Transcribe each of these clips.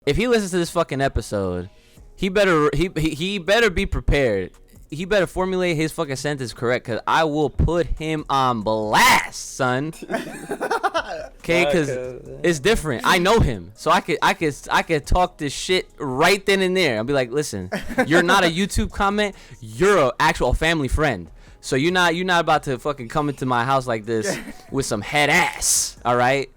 If he listens to this fucking episode, he better be prepared. He better formulate his fucking sentence correct, cause I will put him on blast, son. Okay, cause it's different. I know him, so I could talk this shit right then and there. I'll be like, listen, you're not a YouTube comment. You're a actual family friend. So you're not about to fucking come into my house like this with some head ass. All right.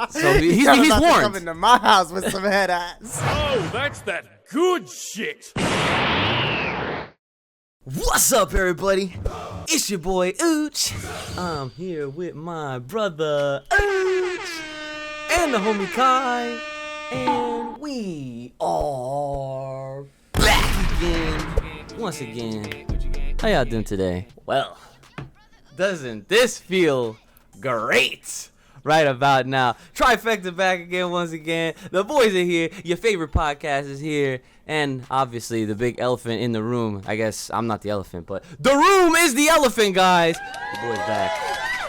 So he's warned. To come into my house with some head ass. Oh, that's that good shit. What's up, everybody? It's your boy Ooch. I'm here with my brother Ooch and the homie Kai, and we are back again, once again. How y'all doing today? Well, doesn't this feel great right about now? Trifecta back again, once again. The boys are here. Your favorite podcast is here. And obviously, the big elephant in the room. I guess I'm not the elephant, but the room is the elephant, guys. The boy's back.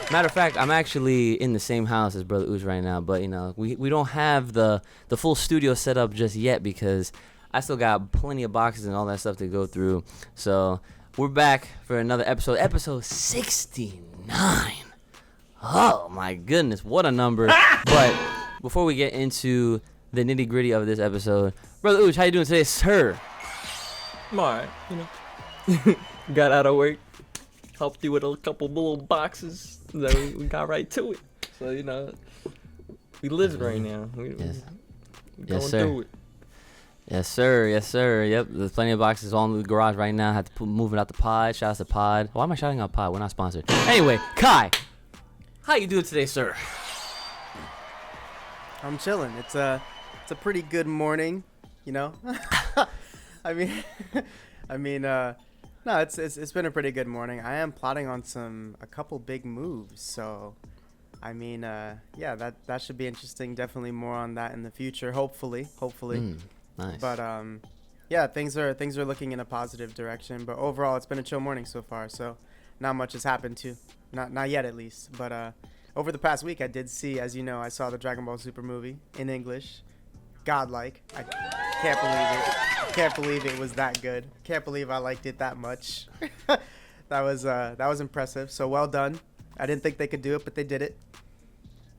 Matter of fact, I'm actually in the same house as Brother Ooze right now. But, you know, we don't have the full studio set up just yet because I still got plenty of boxes and all that stuff to go through. So we're back for another episode 69. Oh, my goodness. What a number. But before we get into the nitty gritty of this episode, Brother Ooch, how you doing today, sir? I'm alright, you know. Got out of work, helped you with a couple little boxes, then we got right to it. So, you know, we live right now. We Yes, going sir. through it. Yes, sir. Yes, sir. Yep, there's plenty of boxes all in the garage right now. Had to move it out the pod. Shout out to Pod. Why am I shouting out Pod? We're not sponsored. Anyway, Kai, how you doing today, sir? I'm chilling. It's a pretty good morning, you know. I mean, no, it's been a pretty good morning. I am plotting on a couple big moves, so I mean, yeah, that should be interesting. Definitely more on that in the future, hopefully. Nice. But yeah, things are looking in a positive direction. But overall, it's been a chill morning so far. So not much has happened too, not yet at least. But over the past week, I did see, as you know, I saw the Dragon Ball Super movie in English. Godlike. I can't believe it. Can't believe it was that good. Can't believe I liked it that much. That was impressive. So well done. I didn't think they could do it, but they did it.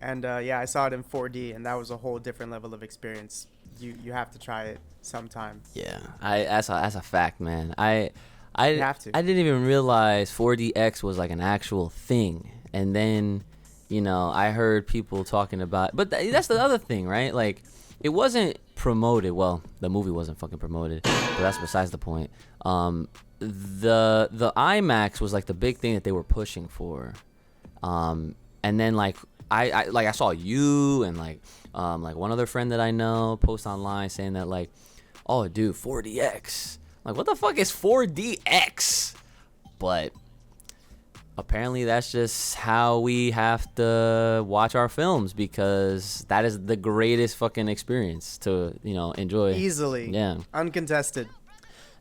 And yeah, I saw it in 4D, and that was a whole different level of experience. You have to try it sometime. Yeah, that's a fact, man. I have to. I didn't even realize 4DX was like an actual thing, and then, you know, I heard people talking about. But that's the other thing, right? Like, it wasn't promoted. Well, the movie wasn't fucking promoted, but that's besides the point. The IMAX was like the big thing that they were pushing for, and then like I saw you and like one other friend that I know post online saying that like, oh dude, 4DX. Like, what the fuck is 4DX? But apparently that's just how we have to watch our films, because that is the greatest fucking experience to, you know, enjoy. Easily. Yeah. Uncontested.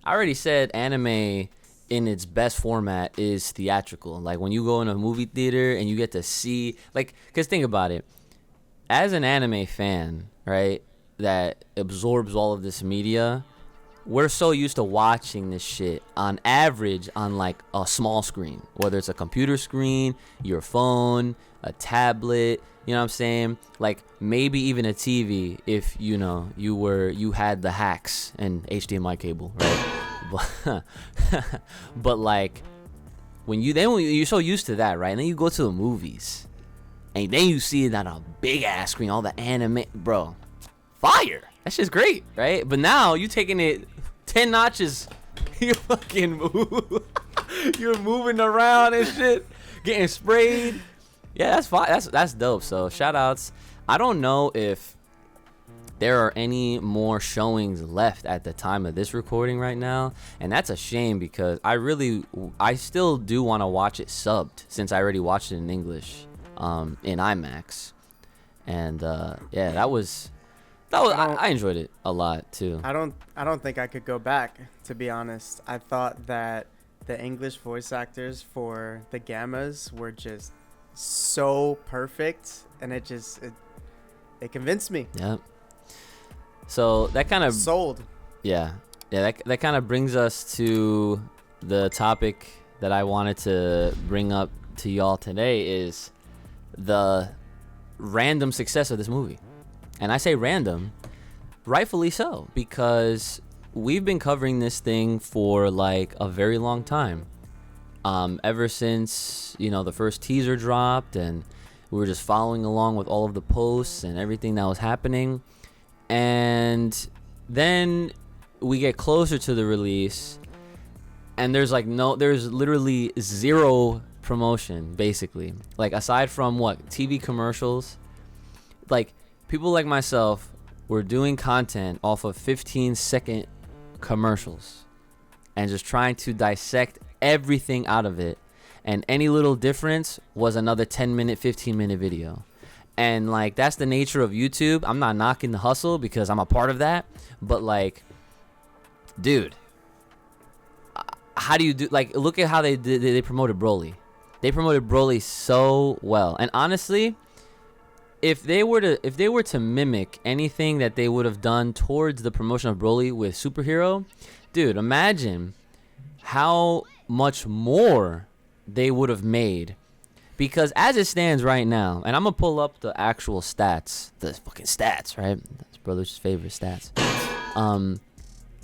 I already said anime in its best format is theatrical. Like, when you go in a movie theater and you get to see, like, because think about it. As an anime fan, right, that absorbs all of this media, we're so used to watching this shit on average on like a small screen, whether it's a computer screen, your phone, a tablet, you know what I'm saying? Like maybe even a TV if, you know, you had the hacks and HDMI cable, right? But like when you're so used to that, right? And then you go to the movies and then you see it on a big ass screen, all the anime, bro. Fire. That shit's great, right? But now you taking it 10 notches. You fucking move. You're moving around and shit, getting sprayed. Yeah, that's fine. That's dope. So shout outs. I don't know if there are any more showings left at the time of this recording right now, and that's a shame because I still do want to watch it subbed, since I already watched it in English, in IMAX, and yeah, that was I enjoyed it a lot too. I don't think I could go back, to be honest. I thought that the English voice actors for the Gammas were just so perfect, and it convinced me. Yep. So that kind of Sold. yeah, that kind of brings us to the topic that I wanted to bring up to y'all today is the random success of this movie. And I say random, rightfully so, because we've been covering this thing for like a very long time. Ever since, the first teaser dropped and we were just following along with all of the posts and everything that was happening. And then we get closer to the release and there's literally zero promotion, basically. Like, aside from TV commercials, like, people like myself were doing content off of 15-second commercials and just trying to dissect everything out of it, and any little difference was another 10-minute, 15-minute video. And like, that's the nature of YouTube. I'm not knocking the hustle because I'm a part of that, but like, dude, how do you do, like, look at how they promoted Broly. They promoted Broly so well. And honestly, if they were to mimic anything that they would have done towards the promotion of Broly with Superhero, dude, imagine how much more they would have made. Because as it stands right now, and I'm gonna pull up the actual stats, the fucking stats, right? That's brother's favorite stats.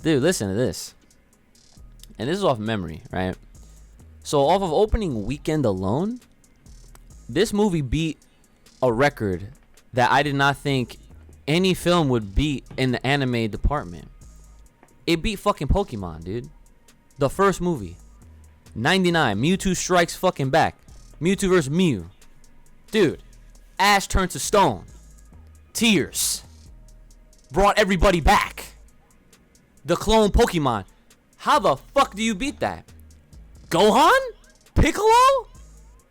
Dude, listen to this. And this is off memory, right? So off of opening weekend alone, this movie beat a record that I did not think any film would beat in the anime department. It beat fucking Pokemon, dude. The first movie. 99. Mewtwo strikes fucking back. Mewtwo vs. Mew. Dude. Ash turned to stone. Tears. Brought everybody back. The clone Pokemon. How the fuck do you beat that? Gohan? Piccolo?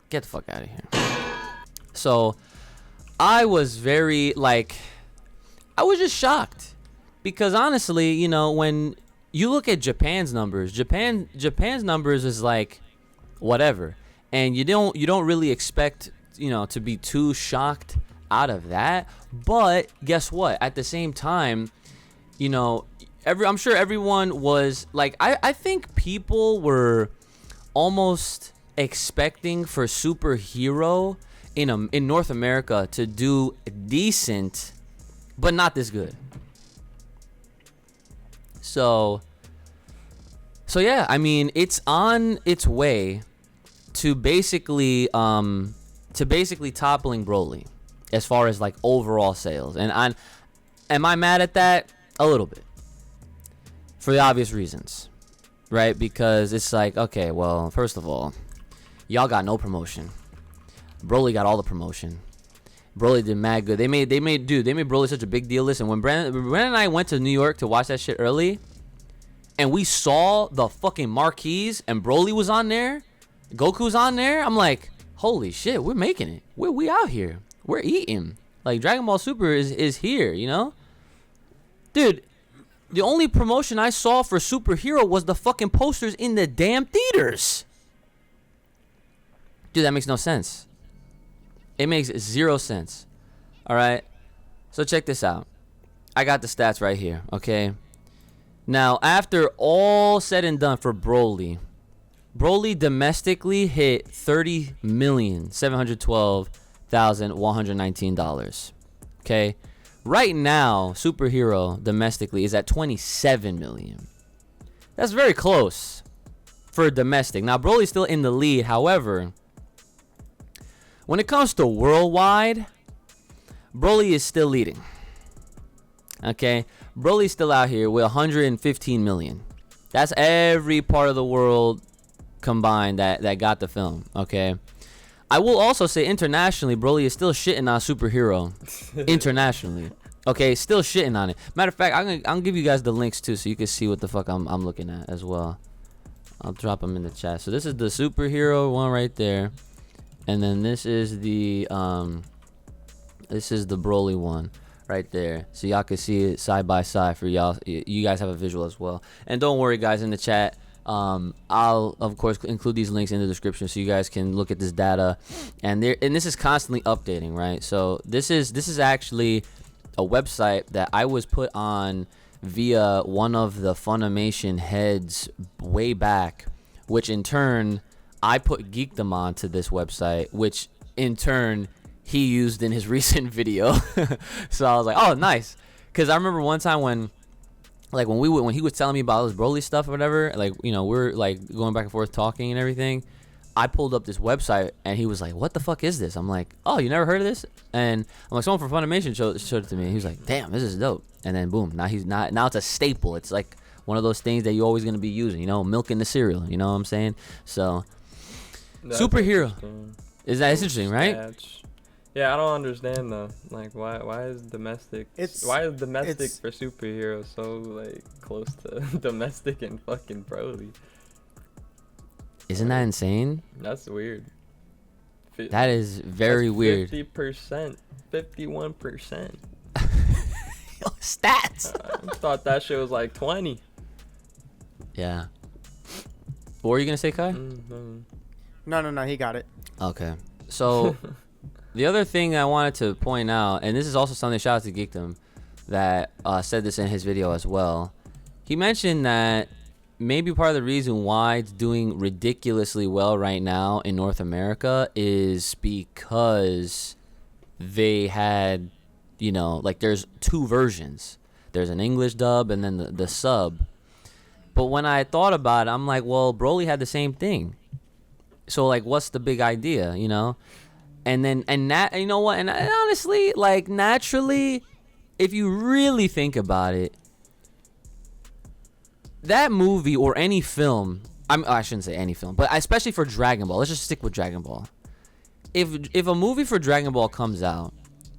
Get the fuck out of here. So, I was very, I was just shocked. Because honestly, when you look at Japan's numbers, Japan's numbers is like whatever. And you don't really expect, to be too shocked out of that. But guess what? At the same time, I'm sure everyone was like, I think people were almost expecting for Superhero in North America to do decent, but not this good. So yeah, I mean, it's on its way to basically toppling Broly as far as like overall sales. And am I mad at that? A little bit. For the obvious reasons. Right? Because it's like, okay, well, first of all, y'all got no promotion. Broly got all the promotion. Broly did mad good. They made Broly such a big deal. Listen, when Brandon and I went to New York to watch that shit early, and we saw the fucking marquees and Broly was on there, Goku's on there, I'm like, holy shit, we're making it. We out here. We're eating. Like, Dragon Ball Super is here, Dude, the only promotion I saw for Superhero was the fucking posters in the damn theaters. Dude, that makes no sense. It makes zero sense. All right? So check this out. I got the stats right here, okay? Now, after all said and done for Broly domestically hit $30,712,119. Okay? Right now, Superhero domestically is at 27 million. That's very close for domestic. Now, Broly's still in the lead. However, when it comes to worldwide, Broly is still leading. Okay? Broly's still out here with 115 million. That's every part of the world combined that got the film. Okay? I will also say internationally, Broly is still shitting on Superhero. Internationally. Okay, still shitting on it. Matter of fact, I'm gonna give you guys the links too, so you can see what the fuck I'm looking at as well. I'll drop them in the chat. So this is the Superhero one right there, and then this is the Broly one right there. So y'all can see it side by side for y'all. You guys have a visual as well. And don't worry, guys, in the chat. I'll of course include these links in the description so you guys can look at this data, and this is constantly updating, right? So this is actually a website that I was put on via one of the Funimation heads way back, which in turn I put Geekdom onto this website, which in turn he used in his recent video. So I was like, oh, nice. Because I remember one time when he was telling me about his Broly stuff or whatever, like, you know, we're like going back and forth talking and everything. I pulled up this website and he was like, what the fuck is this? I'm like, oh, you never heard of this? And I'm like, someone from Funimation showed it to me. He was like, damn, this is dope. And then boom, now it's a staple. It's like one of those things that you're always going to be using, you know, milking the cereal, you know what I'm saying? So That's superhero. It's interesting, right? Stats. Yeah, I don't understand though. Like, why is domestic for superheroes so like close to domestic and fucking Broly? Isn't that insane? That's weird. That is very weird. 50%, 51%. Stats. I thought that shit was like 20. Yeah. What were you gonna say, Kai? Mm-hmm. No, he got it. Okay. So the other thing I wanted to point out, and this is also something, shout out to Geekdom, that said this in his video as well. He mentioned that maybe part of the reason why it's doing ridiculously well right now in North America is because they had, you know, like there's two versions. There's an English dub and then the sub. But when I thought about it, I'm like, well, Broly had the same thing. So like, what's the big idea, you know? And you know what? And honestly, like naturally, if you really think about it, that movie or any film, I shouldn't say any film, but especially for Dragon Ball, let's just stick with Dragon Ball. If a movie for Dragon Ball comes out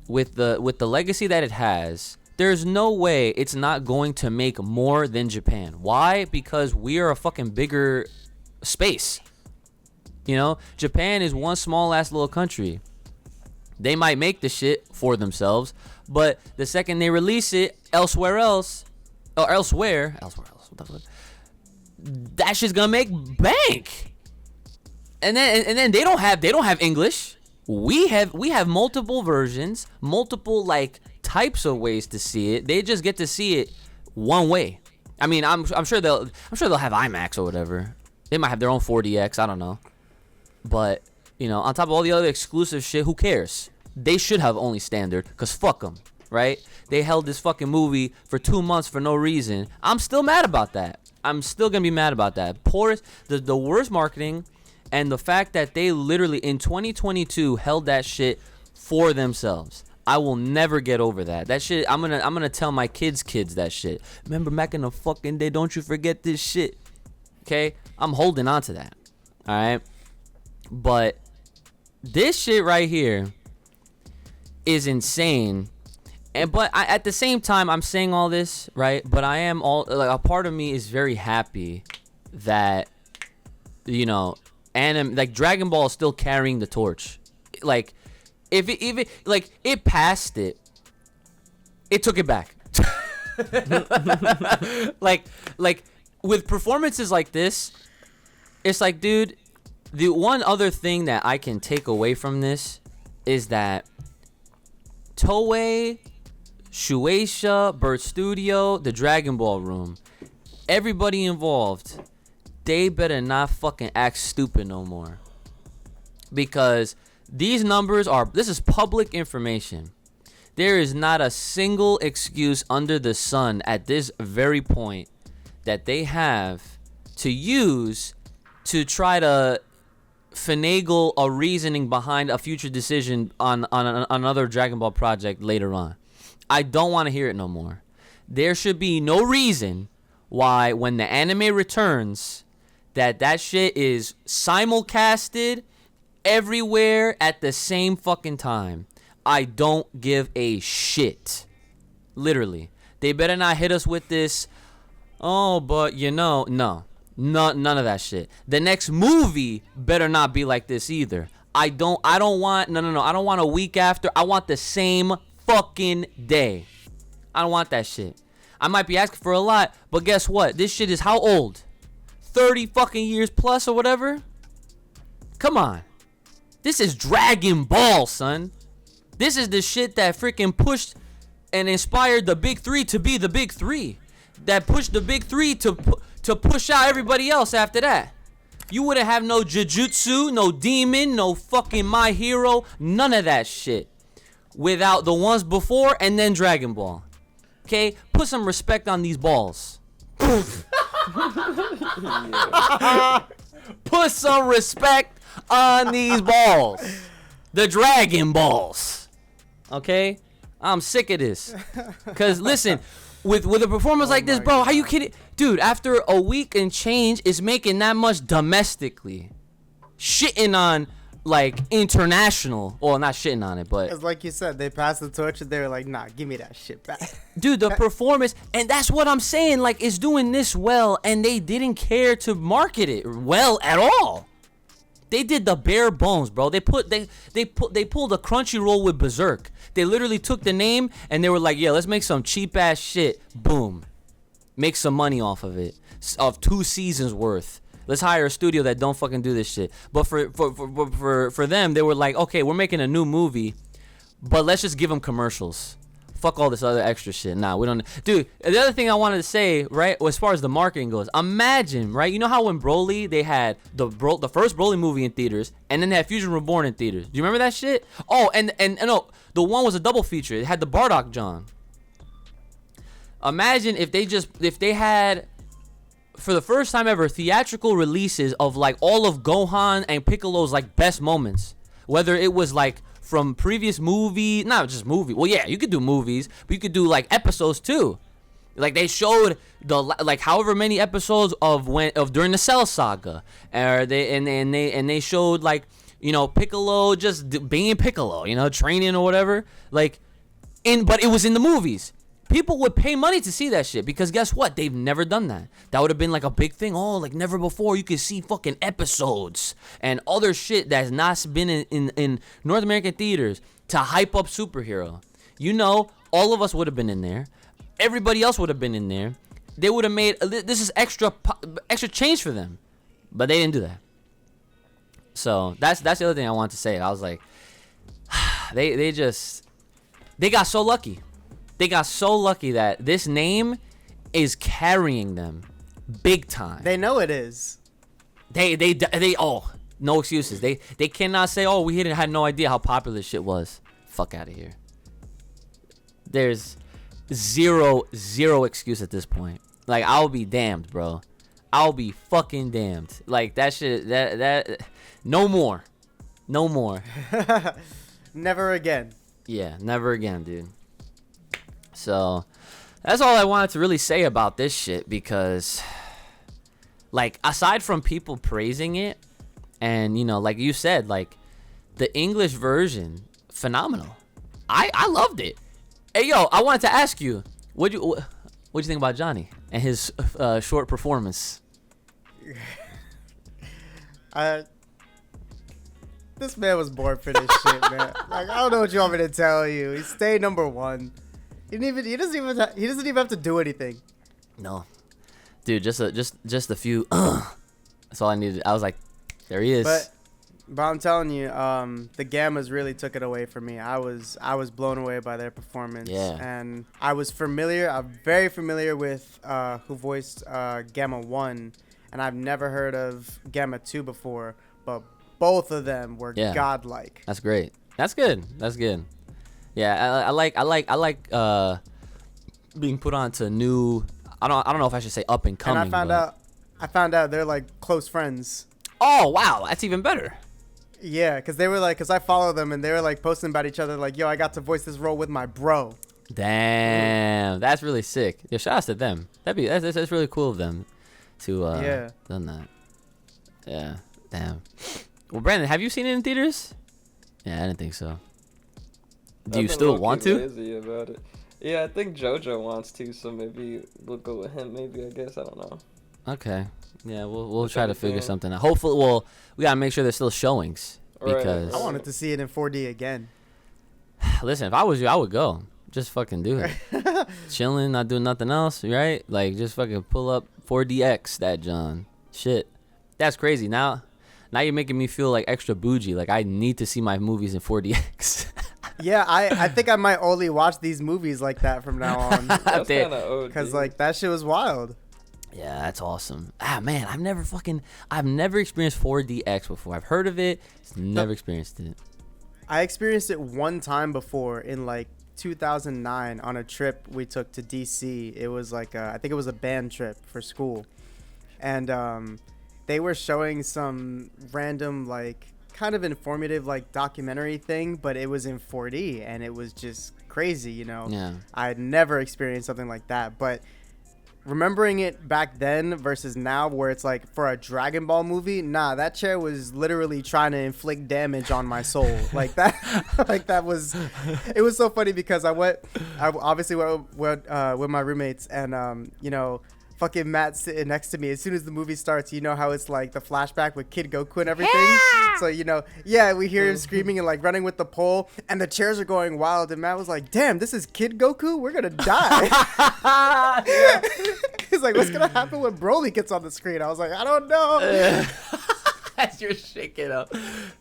with the legacy that it has, there's no way it's not going to make more than Japan. Why? Because we are a fucking bigger space. You know, Japan is one small ass little country. They might make the shit for themselves, but the second they release it elsewhere, that shit's gonna make bank. And then they don't have English. We have multiple versions, multiple like types of ways to see it. They just get to see it one way. I mean, I'm sure they'll have IMAX or whatever. They might have their own 4DX. I don't know. But you know, on top of all the other exclusive shit, who cares? They should have only standard, cause fuck them, right? They held this fucking movie for 2 months for no reason. I'm still mad about that. I'm still gonna be mad about that. Poorest, the worst marketing, and the fact that they literally in 2022 held that shit for themselves. I will never get over that. That shit, I'm gonna tell my kids that shit. Remember back in the fucking day? Don't you forget this shit. Okay, I'm holding on to that. All right, but this shit right here is insane. But at the same time, I'm saying all this, right? But I am a part of me is very happy that, you know, like Dragon Ball is still carrying the torch. Like, if it passed it took it back. like with performances like this, it's like, dude, the one other thing that I can take away from this is that Toei, Shueisha, Bird Studio, the Dragon Ball Room, everybody involved, they better not fucking act stupid no more. Because these numbers this is public information. There is not a single excuse under the sun at this very point that they have to use to try to finagle a reasoning behind a future decision on another Dragon Ball project later on. I don't want to hear it no more. There should be no reason why when the anime returns that shit is simulcasted everywhere at the same fucking time. I don't give a shit. Literally. They better not hit us with this, oh, but you know, no. None of that shit. The next movie better not be like this either. I don't want I don't want a week after. I want the same fucking day. I don't want that shit. I might be asking for a lot, but guess what? This shit is how old? 30 fucking years plus or whatever? Come on. This is Dragon Ball, son. This is the shit that freaking pushed and inspired the big three to be the big three. That pushed the big three to push out everybody else after that. You wouldn't have no Jujutsu, no Demon, no fucking My Hero, none of that shit without the ones before and then Dragon Ball. Okay? Put some respect on these balls. Put some respect on these balls. The Dragon Balls. Okay? I'm sick of this. Cause listen, with a performance like this, bro, how you kidding? Dude, after a week and change is making that much domestically. Shitting on like international. Well, not shitting on it, but It's like you said, they passed the torch and they were like, nah, give me that shit back. dude, the performance, and that's what I'm saying, like, it's doing this well, and they didn't care to market it well at all. They did the bare bones, bro. They pulled a Crunchyroll with Berserk. They literally took the name and they were like, yeah, let's make some cheap ass shit. Boom. Make some money off of it. Of 2 seasons worth. Let's hire a studio that don't fucking do this shit. But for them, they were like, okay, we're making a new movie, but let's just give them commercials. Fuck all this other extra shit. Nah, we don't. Dude, the other thing I wanted to say, right, as far as the marketing goes, imagine, right? You know how when Broly, they had the first Broly movie in theaters, and then they had Fusion Reborn in theaters. Do you remember that shit? Oh, and no, the one was a double feature. It had the Bardock John. Imagine if they had, for the first time ever, theatrical releases of like all of Gohan and Piccolo's like best moments. Whether it was like from previous movie, not just movie. Well, yeah, you could do movies, but you could do like episodes too. Like they showed the like however many episodes of during the Cell Saga, they showed like, you know, Piccolo just being Piccolo, you know, training or whatever. Like, but it was in the movies. People would pay money to see that shit because guess what? They've never done that. That would have been like a big thing. Oh, like never before you could see fucking episodes and other shit that's not been in North American theaters to hype up superhero. You know, all of us would have been in there. Everybody else would have been in there. They would have made this is extra change for them, but they didn't do that. So that's the other thing I wanted to say. I was like, they got so lucky. They got so lucky that this name is carrying them big time. They know it is. They oh, no excuses. They cannot say, oh, we had no idea how popular this shit was. Fuck out of here. There's zero excuse at this point. Like, I'll be damned, bro. I'll be fucking damned. Like, that shit, that no more. No more. Never again. Yeah, never again, dude. So, that's all I wanted to really say about this shit because, like, aside from people praising it, and, you know, like you said, like, the English version, phenomenal. I loved it. Hey, yo, I wanted to ask you, what'd you think about Johnny and his short performance? This man was born for this shit, man. Like, I don't know what you want me to tell you. He stayed number 1. He doesn't even have to do anything. No, dude, just a few. That's all I needed. I was like, there he is. But I'm telling you, the Gammas really took it away from me. I was blown away by their performance. Yeah. And I'm very familiar with who voiced Gamma 1, and I've never heard of Gamma 2 before, but both of them were godlike. That's great. That's good. Yeah, I like being put onto new. I don't know if I should say up and coming. And I found out they're like close friends. Oh wow, that's even better. Yeah, because I follow them and they were like posting about each other like, yo, I got to voice this role with my bro. Damn, that's really sick. Yeah, shout out to them. That's really cool of them to done that. Yeah, damn. Well, Brandon, have you seen it in theaters? Yeah, I didn't think so. Do you still want to? Lazy about it. Yeah, I think JoJo wants to, so maybe we'll go with him. Maybe, I guess, I don't know. Okay. Yeah, we'll try to figure something out. Hopefully, we gotta make sure there's still showings because I wanted to see it in 4D again. Listen, if I was you, I would go. Just fucking do it. Chilling, not doing nothing else, right? Like, just fucking pull up 4DX that John. Shit, that's crazy. Now you're making me feel like extra bougie. Like I need to see my movies in 4DX. Yeah, I think I might only watch these movies like that from now on. That's kind of OD. Because, like, that shit was wild. Yeah, that's awesome. Man, I've never experienced 4DX before. I've heard of it, never experienced it. I experienced it one time before in, like, 2009 on a trip we took to DC. It was like I think it was a band trip for school, and they were showing some random, like, kind of informative, like, documentary thing, but it was in 4D and it was just crazy, you know. Yeah. I had never experienced something like that, but remembering it back then versus now, where it's like for a Dragon Ball movie, nah, that chair was literally trying to inflict damage on my soul. Like that, it was so funny because I obviously went with my roommates, and you know, fucking Matt sitting next to me. As soon as the movie starts, you know how it's like the flashback with Kid Goku and everything. Yeah! So, you know, yeah, we hear him screaming and like running with the pole, and the chairs are going wild. And Matt was like, "Damn, this is Kid Goku. We're gonna die." He's like, "What's gonna happen when Broly gets on the screen?" I was like, "I don't know." That's your shaking up.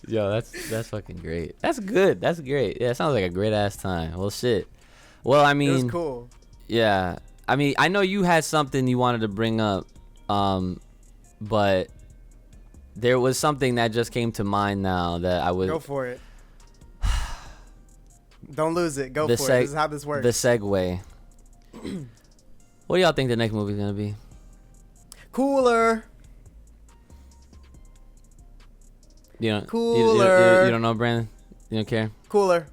Yo, that's fucking great. That's good. That's great. Yeah, it sounds like a great ass time. Well, shit. Well, I mean, it was cool. Yeah. I mean, I know you had something you wanted to bring up, but there was something that just came to mind now that I would... Go for it. Don't lose it. Go for it. This is how this works. The segue. What do y'all think the next movie is going to be? Cooler. Cooler. You don't know, Brandon? You don't care? Cooler.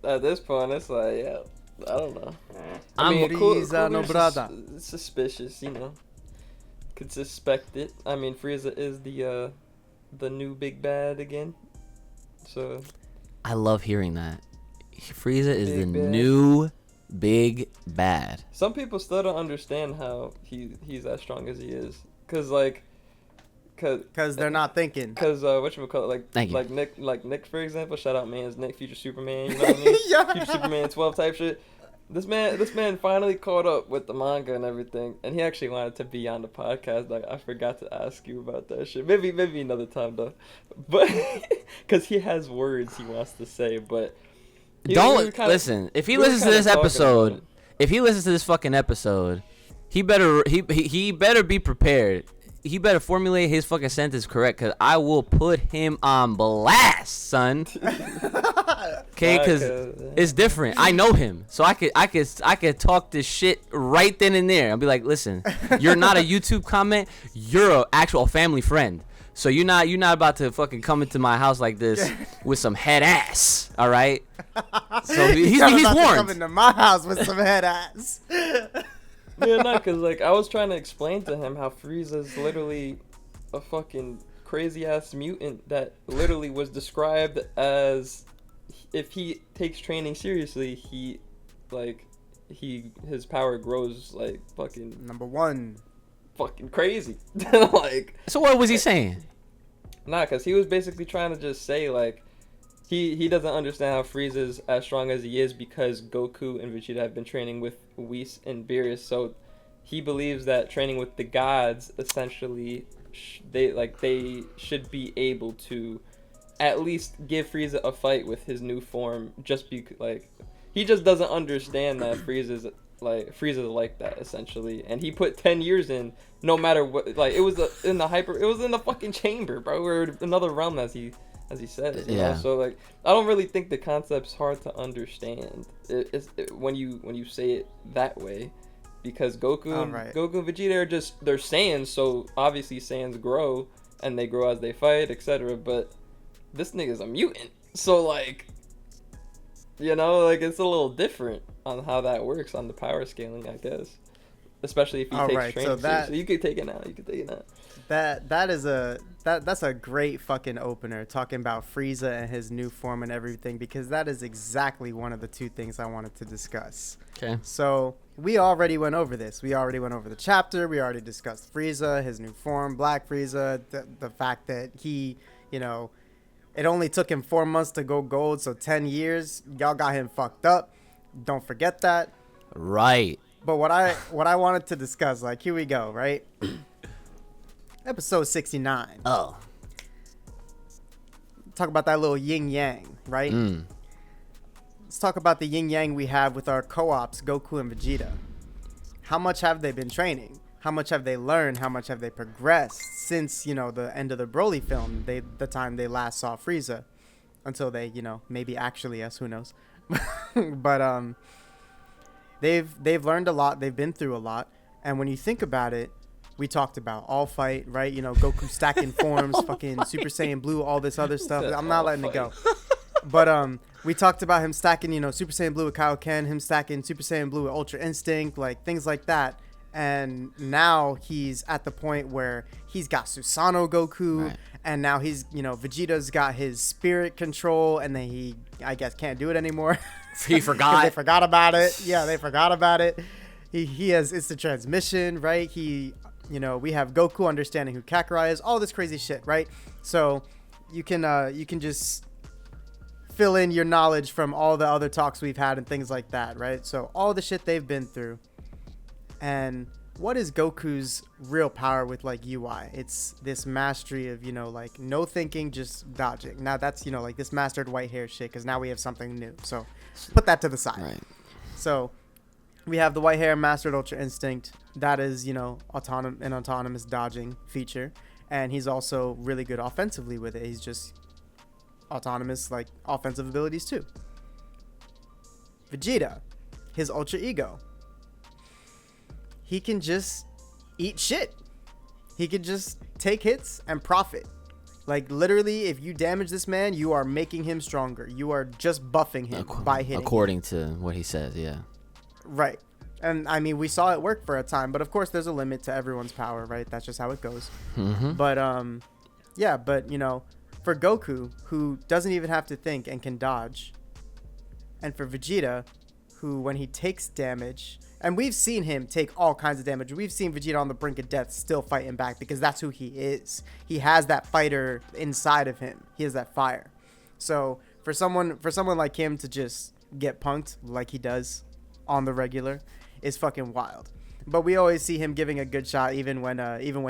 At this point, it's like, yeah, I don't know. I mean, Cooler's suspicious, you know. Could suspect it. I mean, Frieza is the new big bad again. So I love hearing that. Frieza is the bad. new big bad. Some people still don't understand how he's as strong as he is, cause they're not thinking. Cause whatchamacallit, like Nick, for example. Shout out, man's Nick, Future Superman. You know what I mean? Yeah. Future Superman 12 type shit. This man finally caught up with the manga and everything, and he actually wanted to be on the podcast. Like, I forgot to ask you about that shit. Maybe another time though, but because he has words he wants to say, but listen. If he listens to this episode, if he listens to this fucking episode, he better be prepared. He better formulate his fucking sentence correct, because I will put him on blast, son. Okay, because it's different. I know him, so I could talk this shit right then and there. I'll be like, listen, you're not a YouTube comment. You're an actual family friend. So you're not about to fucking come into my house like this with some head ass. All right. So he's about warned. To come into my house with some head ass. Yeah, no, because, like, I was trying to explain to him how Frieza's literally a fucking crazy-ass mutant that literally was described as, if he takes training seriously, his power grows, like, fucking... Number one. Fucking crazy. Like... So what was he saying? Nah, because he was basically trying to just say, like, he doesn't understand how Frieza's as strong as he is because Goku and Vegeta have been training with Whis and Beerus, so he believes that training with the gods, essentially, they should be able to at least give Frieza a fight with his new form, just because, like, he just doesn't understand that Frieza's like that, essentially, and he put 10 years in, no matter what, like, it was in the fucking chamber, bro, or another realm, as he says, you know? So, like, I don't really think the concept's hard to understand when you say it that way, because Goku and Vegeta they're Saiyans, so obviously Saiyans grow, and they grow as they fight, etc. But this nigga's a mutant, so, like, you know, like, it's a little different on how that works on the power scaling, I guess. Especially if he takes training. So you could take it now. That's a great fucking opener, talking about Frieza and his new form and everything, because that is exactly one of the two things I wanted to discuss. Okay. So we already went over this. We already went over the chapter. We already discussed Frieza, his new form, Black Frieza, the fact that he, you know, it only took him 4 months to go gold, so 10 years. Y'all got him fucked up. Don't forget that. Right. But what I wanted to discuss, like, here we go, right? Episode 69. Oh. Talk about that little yin yang, right? let's talk about the yin yang we have with our co-ops, Goku and Vegeta. How much have they been training? How much have they learned? How much have they progressed since, you know, the end of the Broly film, the time they last saw Frieza, until they, you know, maybe actually us, who knows. But they've learned a lot, they've been through a lot, and when you think about it, we talked about all fight, right? You know, Goku stacking forms, fucking Super Saiyan Blue, all this other stuff. I'm not letting it go. But we talked about him stacking, you know, Super Saiyan Blue with Kaioken, him stacking Super Saiyan Blue with Ultra Instinct, like things like that. And now he's at the point where he's got Susanoo Goku, right. And now he's, you know, Vegeta's got his spirit control, and then he, I guess, can't do it anymore. He forgot. They forgot about it. Yeah, they forgot about it. He has, it's the transmission, right? He, you know, we have Goku understanding who Kakarot is, all this crazy shit, right? So you can just fill in your knowledge from all the other talks we've had and things like that, right? So all the shit they've been through. And what is Goku's real power with like UI? It's this mastery of, you know, like no thinking, just dodging. Now that's, you know, like this mastered white hair shit, because now we have something new. So put that to the side. Right. So we have the white hair mastered Ultra Instinct. That is, you know, an autonomous dodging feature. And he's also really good offensively with it. He's just autonomous, like offensive abilities too. Vegeta, his Ultra Ego. He can just eat shit. He can just take hits and profit. Like literally, if you damage this man, you are making him stronger. You are just buffing him by hitting according him. To what he says, yeah. Right. And I mean, we saw it work for a time, but of course there's a limit to everyone's power, right? That's just how it goes. Mm-hmm. But yeah, but you know, for Goku, who doesn't even have to think and can dodge, and for Vegeta, who when he takes damage, and we've seen him take all kinds of damage. We've seen Vegeta on the brink of death still fighting back, because that's who he is. He has that fighter inside of him. He has that fire. So for someone like him to just get punked like he does on the regular is fucking wild. But we always see him giving a good shot even when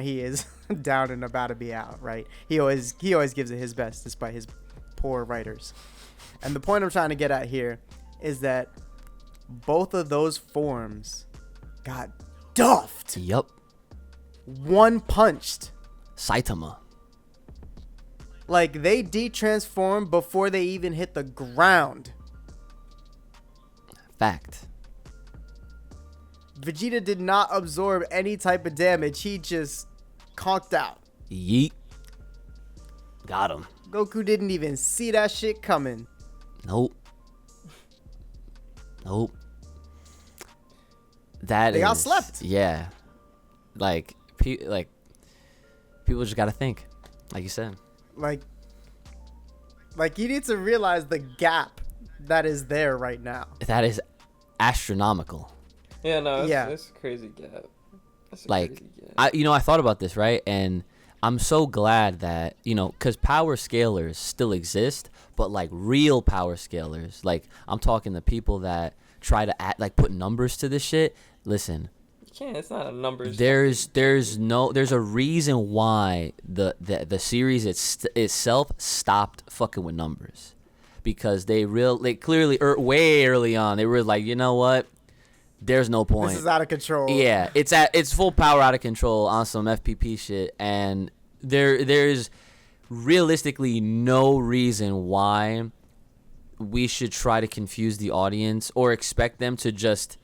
he is down and about to be out, right? He always gives it his best despite his poor writers. And the point I'm trying to get at here is that both of those forms got duffed. Yup. One punched. Saitama. Like they de-transformed before they even hit the ground. Fact. Vegeta did not absorb any type of damage. He just conked out. Yeet. Got him. Goku didn't even see that shit coming. Nope. They got slept. Yeah. Like people just gotta think, like you said. Like you need to realize the gap that is there right now. That is astronomical. Yeah, no, it's a crazy gap. Like, I thought about this, right? And I'm so glad that, you know, because power scalers still exist, but like real power scalers, like I'm talking the people that try to put numbers to this shit. Listen, you can't. It's not a numbers. There's a reason why the series itself stopped fucking with numbers, because they clearly way early on they were like, you know what? There's no point. This is out of control. Yeah, it's full power out of control on some FPP shit, and there's realistically no reason why we should try to confuse the audience or expect them to just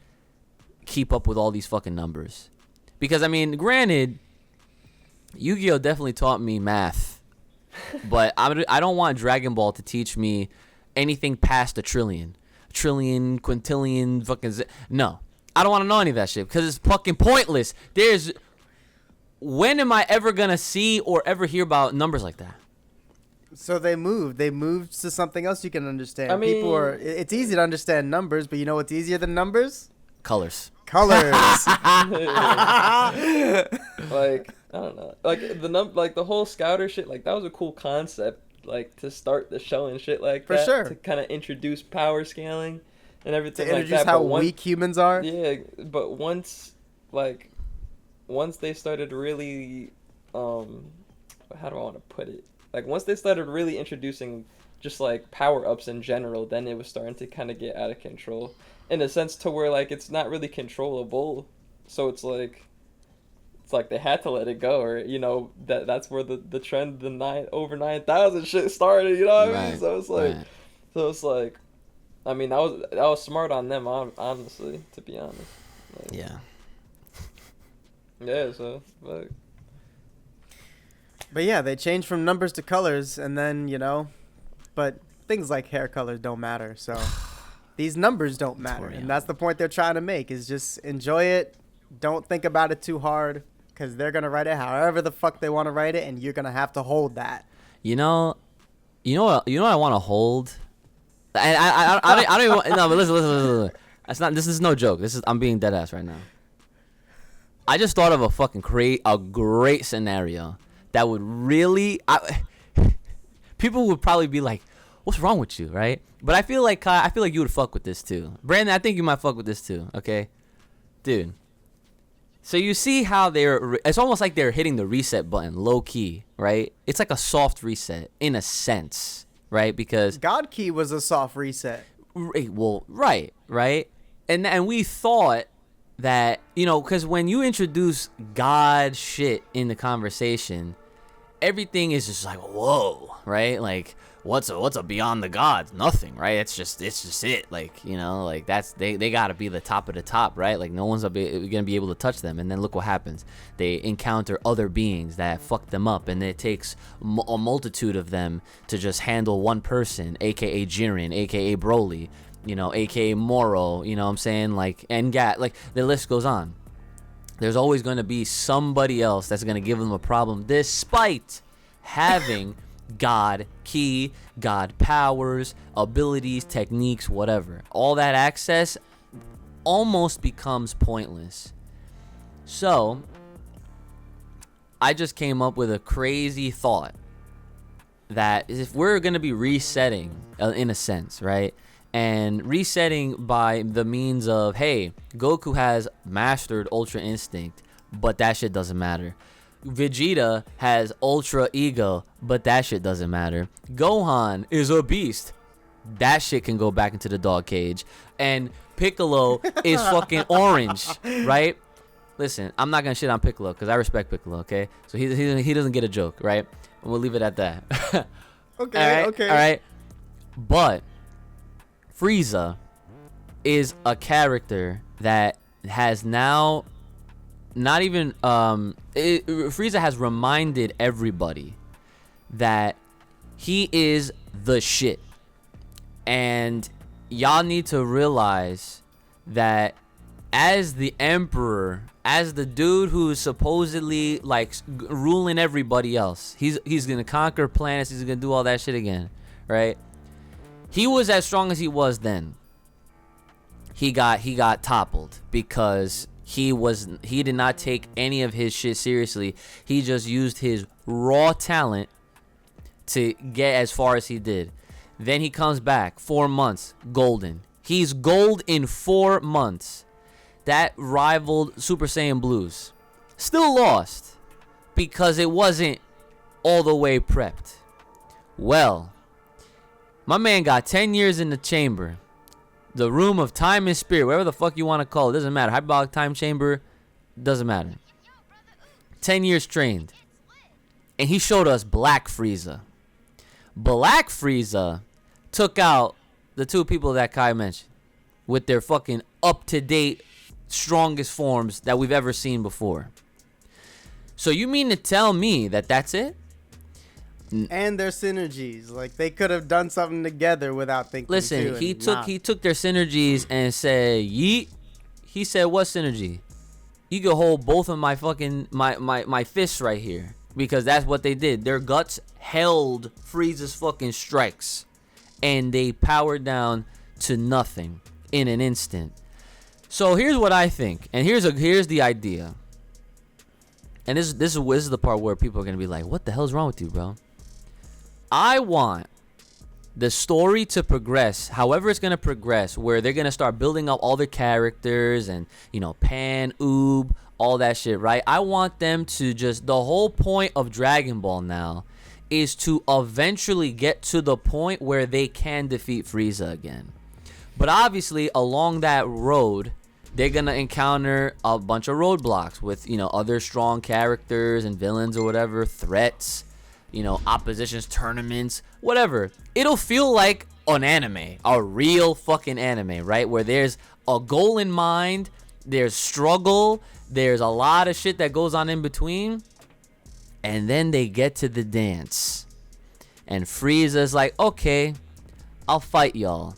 keep up with all these fucking numbers. Because I mean, granted, Yu-Gi-Oh definitely taught me math, but I don't want Dragon Ball to teach me anything past a trillion, quintillion, fucking no. I don't want to know any of that shit because it's fucking pointless. When am I ever going to see or ever hear about numbers like that? So they moved to something else you can understand. I mean, it's easy to understand numbers, but you know what's easier than numbers? Colors. Like, I don't know. Like the whole scouter shit, like that was a cool concept, like to start the show and shit like that. For sure. To kind of introduce power scaling and everything to like introduce that. how weak humans are. Yeah, but once they started really, how do I want to put it? Like once they started really introducing just like power ups in general, then it was starting to kind of get out of control, in a sense to where like it's not really controllable. So it's like they had to let it go, or that's where the trend, the over 9,000 shit started. You know what I mean? So it's like, I mean, that was smart on them, honestly, to be honest. Like, Yeah. Yeah. So, But yeah, they changed from numbers to colors, and then but things like hair colors don't matter. So these numbers don't matter, and that's the point they're trying to make: is just enjoy it, don't think about it too hard, because they're gonna write it however the fuck they want to write it, and you're gonna have to hold that. You know what I want to hold. And I don't even want, no, but listen. That's not. This is no joke. I'm being dead ass right now. I just thought of a great scenario that would really, people would probably be like, "What's wrong with you?" Right? But I feel like you would fuck with this too, Brandon. I think you might fuck with this too. Okay, dude. So you see how it's almost like they're hitting the reset button, low key, right? It's like a soft reset in a sense, right? Because God Key was a soft reset. Well, right. And we thought that, because when you introduce God shit in the conversation, everything is just like, whoa, right? Like, what's a beyond the gods? Nothing, right? It's just it. Like, like that's they gotta be the top of the top, right? Like no one's gonna be able to touch them. And then look what happens. They encounter other beings that fuck them up, and it takes a multitude of them to just handle one person, aka Jiren, aka Broly, aka Moro, you know what I'm saying? Like, and like the list goes on. There's always gonna be somebody else that's gonna give them a problem, despite having God Key, God powers, abilities, techniques, whatever. All that access almost becomes pointless. So, I just came up with a crazy thought that if we're going to be resetting, in a sense, right? And resetting by the means of, hey, Goku has mastered Ultra Instinct, but that shit doesn't matter. Vegeta has Ultra Ego, but that shit doesn't matter. Gohan is a beast. That shit can go back into the dog cage. And Piccolo is fucking orange, right? Listen, I'm not gonna shit on Piccolo because I respect Piccolo, okay? So he doesn't get a joke, right? And we'll leave it at that. Okay. All right. But Frieza is a character that has now not even Frieza has reminded everybody that he is the shit, and y'all need to realize that as the emperor, as the dude who's supposedly like ruling everybody else, he's gonna conquer planets, he's gonna do all that shit again, right? He was as strong as he was then. He got toppled because he did not take any of his shit seriously. He just used his raw talent to get as far as he did. Then he comes back 4 months golden. He's gold in 4 months. That rivaled Super Saiyan Blues. Still lost because it wasn't all the way prepped. Well, my man got 10 years in the chamber. The room of time and spirit, whatever the fuck you want to call it, doesn't matter. Hyperbolic time chamber, doesn't matter. 10 years trained. And he showed us Black Frieza. Black Frieza took out the two people that Kai mentioned with their fucking up-to-date, strongest forms that we've ever seen before. So you mean to tell me that that's it? And their synergies, like they could have done something together without thinking. Listen, he took their synergies and said, yeet. He said, what synergy? You could hold both of my fucking my fists right here, because that's what they did. Their guts held Frieza's fucking strikes, and they powered down to nothing in an instant. So here's what I think, and here's the idea. And this is the part where people are gonna be like, "What the hell's wrong with you, bro?" I want the story to progress, however it's going to progress, where they're going to start building up all their characters and, Pan, Oob, all that shit, right? I want them to the whole point of Dragon Ball now is to eventually get to the point where they can defeat Frieza again. But obviously, along that road, they're going to encounter a bunch of roadblocks with, other strong characters and villains or whatever, threats, oppositions, tournaments, whatever. It'll feel like an anime, a real fucking anime, right? Where there's a goal in mind, there's struggle, there's a lot of shit that goes on in between. And then they get to the dance. And Frieza's like, okay, I'll fight y'all.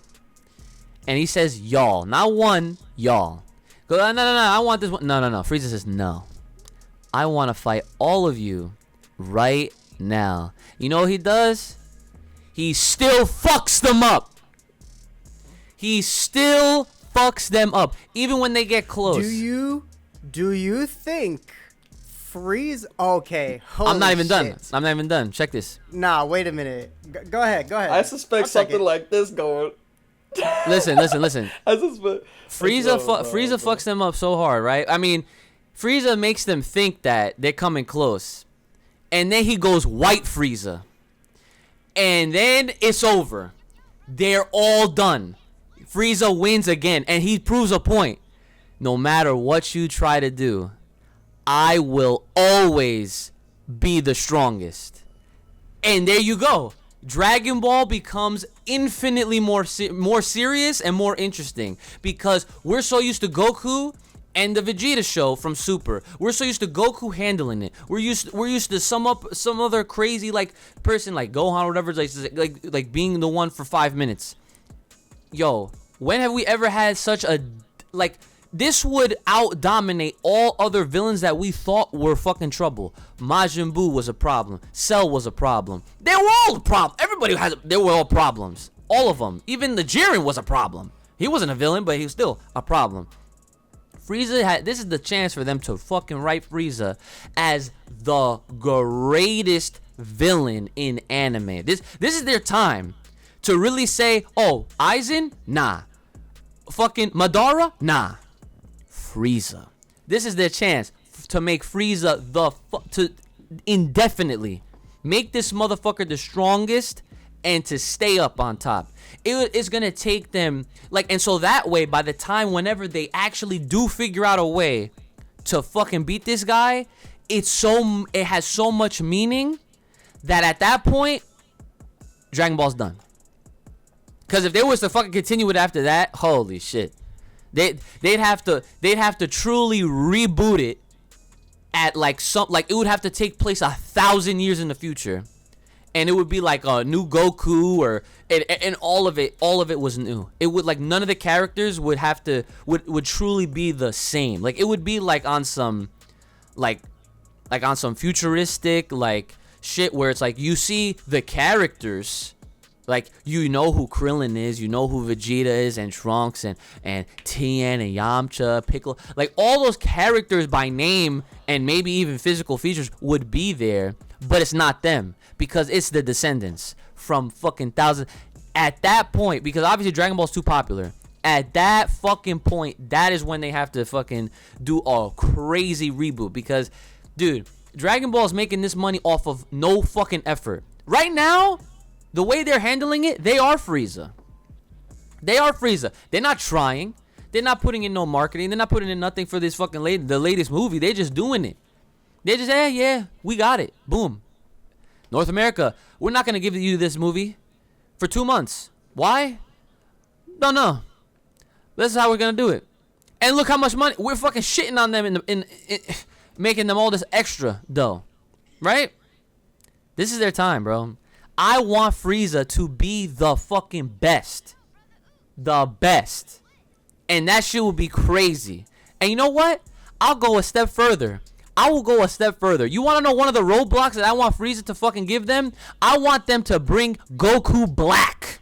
And he says y'all, not one, y'all. Go, no, I want this one. No. Frieza says no. I want to fight all of you right now. You know what he does? He still fucks them up. He still fucks them up. Even when they get close. Do you think Frieza? Okay. I'm not even shit. done. Check this. Nah, wait a minute. Go ahead. I suspect something like this going. Listen. I suspect Frieza fucks them up so hard, right? I mean, Frieza makes them think that they're coming close. And then he goes white Frieza. And then it's over. They're all done. Frieza wins again. And he proves a point. No matter what you try to do, I will always be the strongest. And there you go. Dragon Ball becomes infinitely more serious and more interesting because we're so used to Goku and the Vegeta show from Super. We're so used to Goku handling it. We're used to some other crazy like person like Gohan or whatever like being the one for 5 minutes. Yo, when have we ever had such a like? This would out-dominate all other villains that we thought were fucking trouble. Majin Buu was a problem. Cell was a problem. They were all a problem. They were all problems. All of them. Even the Jiren was a problem. He wasn't a villain, but he was still a problem. This is the chance for them to fucking write Frieza as the greatest villain in anime. This is their time to really say, oh, Aizen? Nah. Fucking Madara? Nah. Frieza. This is their chance to make Frieza to indefinitely make this motherfucker the strongest and to stay up on top. It's gonna take them and so that way by the time whenever they actually do figure out a way to fucking beat this guy, it has so much meaning that at that point Dragon Ball's done. Cause if they was to fucking continue it after that, holy shit. They'd have to truly reboot it at it would have to take place 1,000 years in the future, and it would be like a new Goku and all of it was new. It would none of the characters would truly be the same. It would be on some on some futuristic shit where it's you see the characters. You know who Krillin is, you know who Vegeta is, and Trunks, and Tien, and Yamcha, Piccolo. All those characters by name, and maybe even physical features, would be there, but it's not them. Because it's the descendants from fucking thousands. At that point, because obviously Dragon Ball's too popular, at that fucking point, that is when they have to fucking do a crazy reboot. Because, dude, Dragon Ball is making this money off of no fucking effort. Right now, the way they're handling it, they are Frieza. They're not trying. They're not putting in no marketing. They're not putting in nothing for this fucking the latest movie. They're just doing it. They're just, yeah, we got it. Boom. North America, we're not going to give you this movie for 2 months. Why? No. This is how we're going to do it. And look how much money. We're fucking shitting on them in making them all this extra dough. Right? This is their time, bro. I want Frieza to be the fucking best. The best. And that shit will be crazy. And you know what? I'll go a step further. I will go a step further. You want to know one of the roadblocks that I want Frieza to fucking give them? I want them to bring Goku black.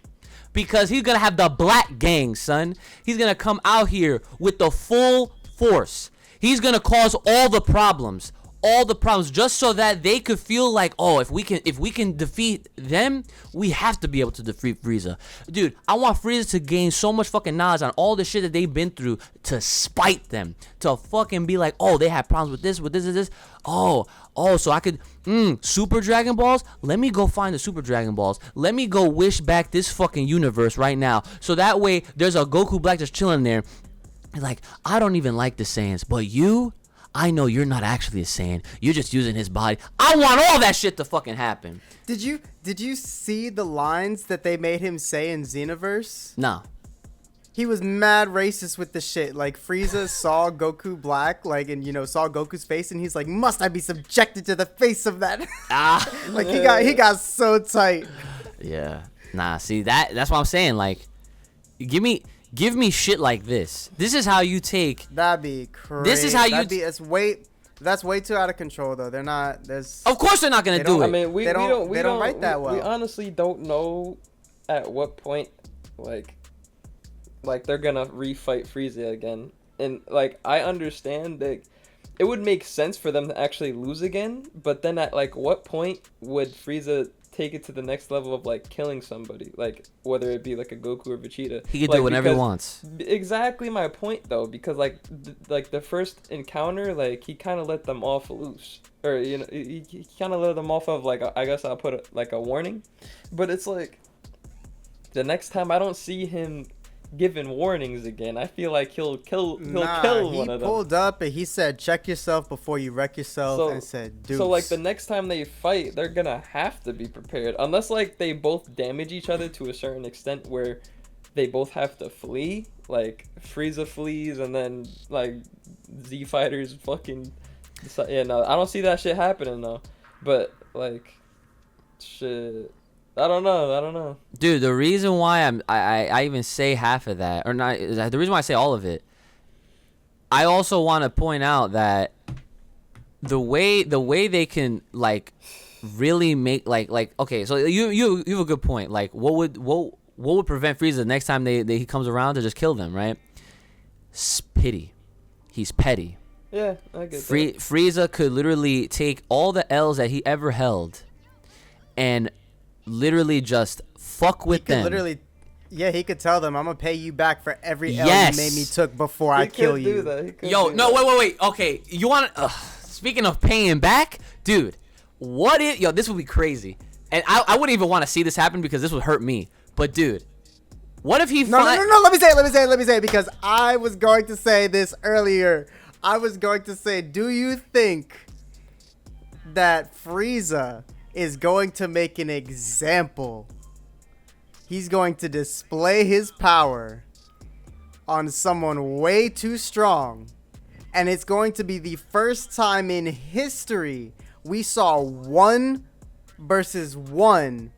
Because he's going to have the black gang, son. He's going to come out here with the full force. He's going to cause all the problems. all the problems just so that they could feel like, oh, if we can defeat them, we have to be able to defeat Frieza. Dude, I want Frieza to gain so much fucking knowledge on all the shit that they've been through to spite them, to fucking be like, oh, they have problems with this. Oh, so I could Super Dragon Balls. Let me go find the Super Dragon Balls. Let me go wish back this fucking universe right now, so that way there's a Goku Black just chilling there. Like, I don't even like the Saiyans, but you, I know you're not actually a Saiyan. You're just using his body. I want all that shit to fucking happen. Did you see the lines that they made him say in Xenoverse? No. He was mad racist with the shit. Like, Frieza saw Goku Black, like, and saw Goku's face, and he's like, "Must I be subjected to the face of that?" Like, he got so tight. Yeah. Nah. See, that's what I'm saying. Like, give me shit like this. This is how you take. That'd be crazy. This is how you. That's way too out of control, though. They're not. Of course, they're not gonna do it. I mean, we don't write that well. We honestly don't know at what point, like they're gonna refight Frieza again. And like, I understand that it would make sense for them to actually lose again, but then at like what point would Frieza take it to the next level of like killing somebody, like whether it be like a Goku or Vegeta? He can do whatever he wants. Exactly my point, though, because like the first encounter, like he kind of let them off loose, or he kind of let them off of like I guess I'll put it like a warning, but it's like the next time I don't see him given warnings again, I feel like he'll kill one of them. He pulled up and he said, "Check yourself before you wreck yourself," and said, "Deuce." So like the next time they fight, they're gonna have to be prepared, unless like they both damage each other to a certain extent where they both have to flee. Like Frieza flees, and then like Z Fighters fucking. Yeah, no, I don't see that shit happening though. But like, shit. I don't know. Dude, the reason why I even say half of that, or not, the reason why I say all of it, I also want to point out that the way they can like really make like okay, so you have a good point. Like, what would prevent Frieza the next time he comes around to just kill them, right? Pity. He's petty. Yeah, I get that. Frieza could literally take all the L's that he ever held and literally just fuck with them. He could tell them, "I'm gonna pay you back for every L you made me took before I kill you." Wait. Okay, you want? Speaking of paying back, dude, this would be crazy, and I wouldn't even want to see this happen because this would hurt me. But dude, what if he? No. Let me say it because I was going to say this earlier. I was going to say, do you think that Frieza is going to make an example? He's going to display his power on someone way too strong, and it's going to be the first time in history we saw 1 versus 1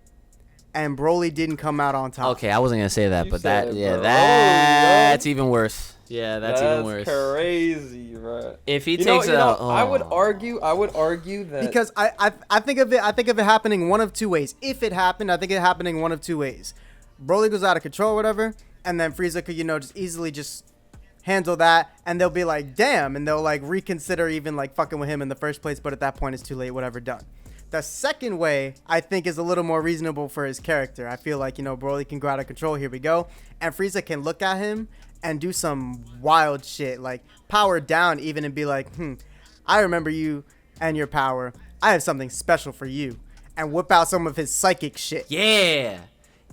and Broly didn't come out on top. Okay, I wasn't gonna say that, but that's even worse. Yeah, that's even worse. That's crazy, bro. If he takes it out, I would argue that, because I think of it happening one of two ways. If it happened, I think it happening one of two ways. Broly goes out of control or whatever, and then Frieza could, just easily just handle that, and they'll be like, damn, and they'll like reconsider even like fucking with him in the first place, but at that point it's too late, whatever, done. The second way, I think, is a little more reasonable for his character. I feel like, Broly can go out of control, here we go, and Frieza can look at him and do some wild shit, like power down even, and be like, I remember you and your power. I have something special for you, and whip out some of his psychic shit. Yeah,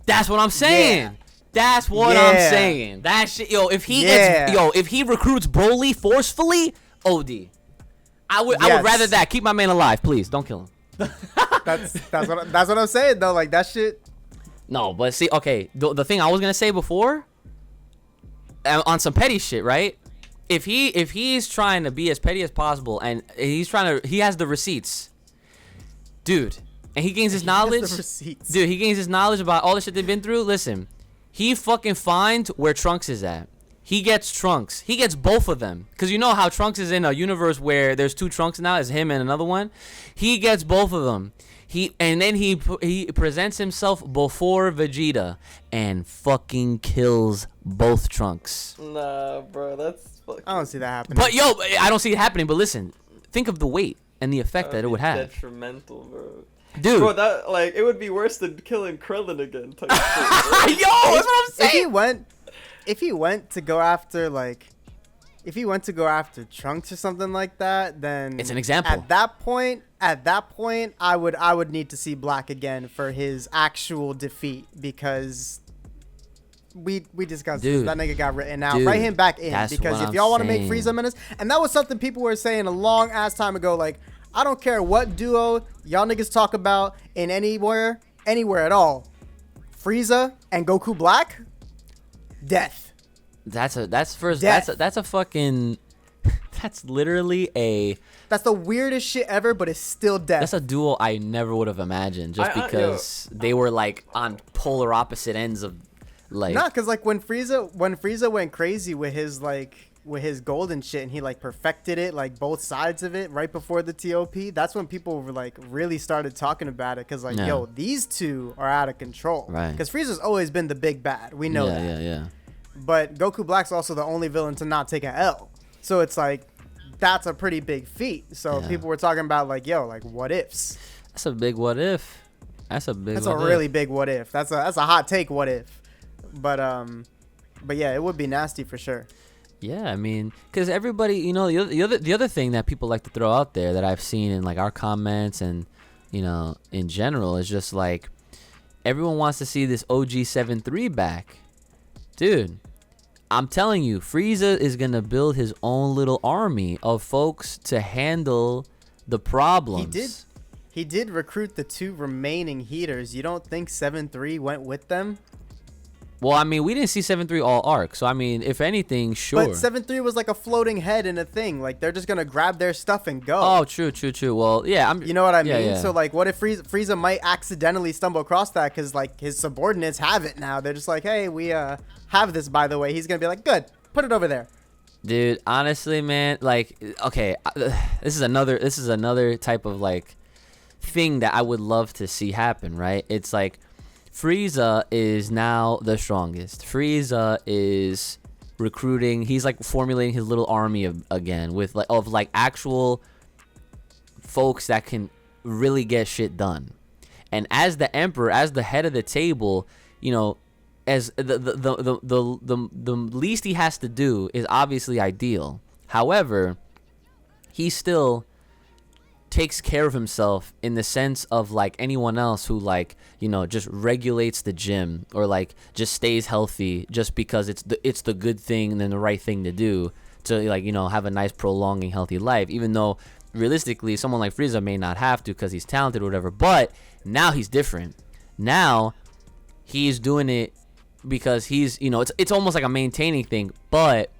that's what I'm saying. Yeah. That's what I'm saying. That shit, if he recruits Broly forcefully, OD. I would rather that. Keep my man alive, please. Don't kill him. that's what I'm saying though. Like that shit. No, but see, okay, the thing I was gonna say before, on some petty shit, right? If he's trying to be as petty as possible, and he has the receipts, dude, and he gains his knowledge, dude, he gains his knowledge about all the shit they've been through. Listen, he fucking finds where Trunks is at. He gets Trunks. He gets both of them. Because you know how Trunks is in a universe where there's 2 Trunks now. It's him and another one. He gets both of them. And then he presents himself before Vegeta and fucking kills both Trunks. Nah, bro. That's fucking... I don't see that happening. But, I don't see it happening. But listen, think of the weight. and the effect that it would have. Detrimental, bro. Dude, Bro, that like it would be worse than killing Krillin again. Type shit, yo, that's what I'm If saying. he went to go after Trunks or something like that, then It's an example. At that point, I would need to see Black again for his actual defeat, because we discussed this. Dude. That nigga got written out. Dude, Write him back in, that's because what if I'm y'all want to make saying. Frieza menace, and that was something people were saying a long ass time ago, like, I don't care what duo y'all niggas talk about in anywhere at all. Frieza and Goku Black, death. That's literally That's the weirdest shit ever, but it's still death. that's a duo I never would have imagined, just because they were like on polar opposite ends of like. Nah, cause like when Frieza went crazy with his golden shit, and he like perfected it, like both sides of it right before the TOP, that's when people were like really started talking about it, cause like, Yeah. yo, these two are out of control. Right. Cause Frieza's always been the big bad. We know that. Yeah. But Goku Black's also the only villain to not take an L. So it's like, that's a pretty big feat. So Yeah. people were talking about like, yo, like what ifs. That's a big what if. That's a big. That's a what really if. big what if. That's a hot take what if. But yeah, it would be nasty for sure. Yeah, I mean, because everybody, you know, the other thing that people like to throw out there that I've seen in like our comments and, you know, in general is just like everyone wants to see this OG 7-3 back, dude. I'm telling you, Frieza is gonna build his own little army of folks to handle the problems. He did recruit the 2 remaining heaters. You don't think 7-3 went with them? Well, I mean, we didn't see 7-3 all arc, so I mean, if anything, sure. But 7-3 was like a floating head in a thing. Like, they're just gonna grab their stuff and go. Oh, true. Well, yeah, You know what I mean? Yeah. So like, what if Frieza might accidentally stumble across that because like his subordinates have it now? They're just like, hey, we have this, by the way. He's gonna be like, good, put it over there. Dude, honestly, man, like, okay, this is another type of like thing that I would love to see happen, right? It's like Frieza is now the strongest. Frieza is recruiting. He's like formulating his little army again with like actual folks that can really get shit done. And as the emperor, as the head of the table, you know, as the least he has to do is obviously ideal. However, he still takes care of himself in the sense of like anyone else who like, you know, just regulates the gym or like just stays healthy just because it's the good thing and then the right thing to do to, like, you know, have a nice prolonging healthy life, even though realistically someone like Frieza may not have to because he's talented or whatever. But now he's different. Now he's doing it because he's, you know, it's almost like a maintaining thing, but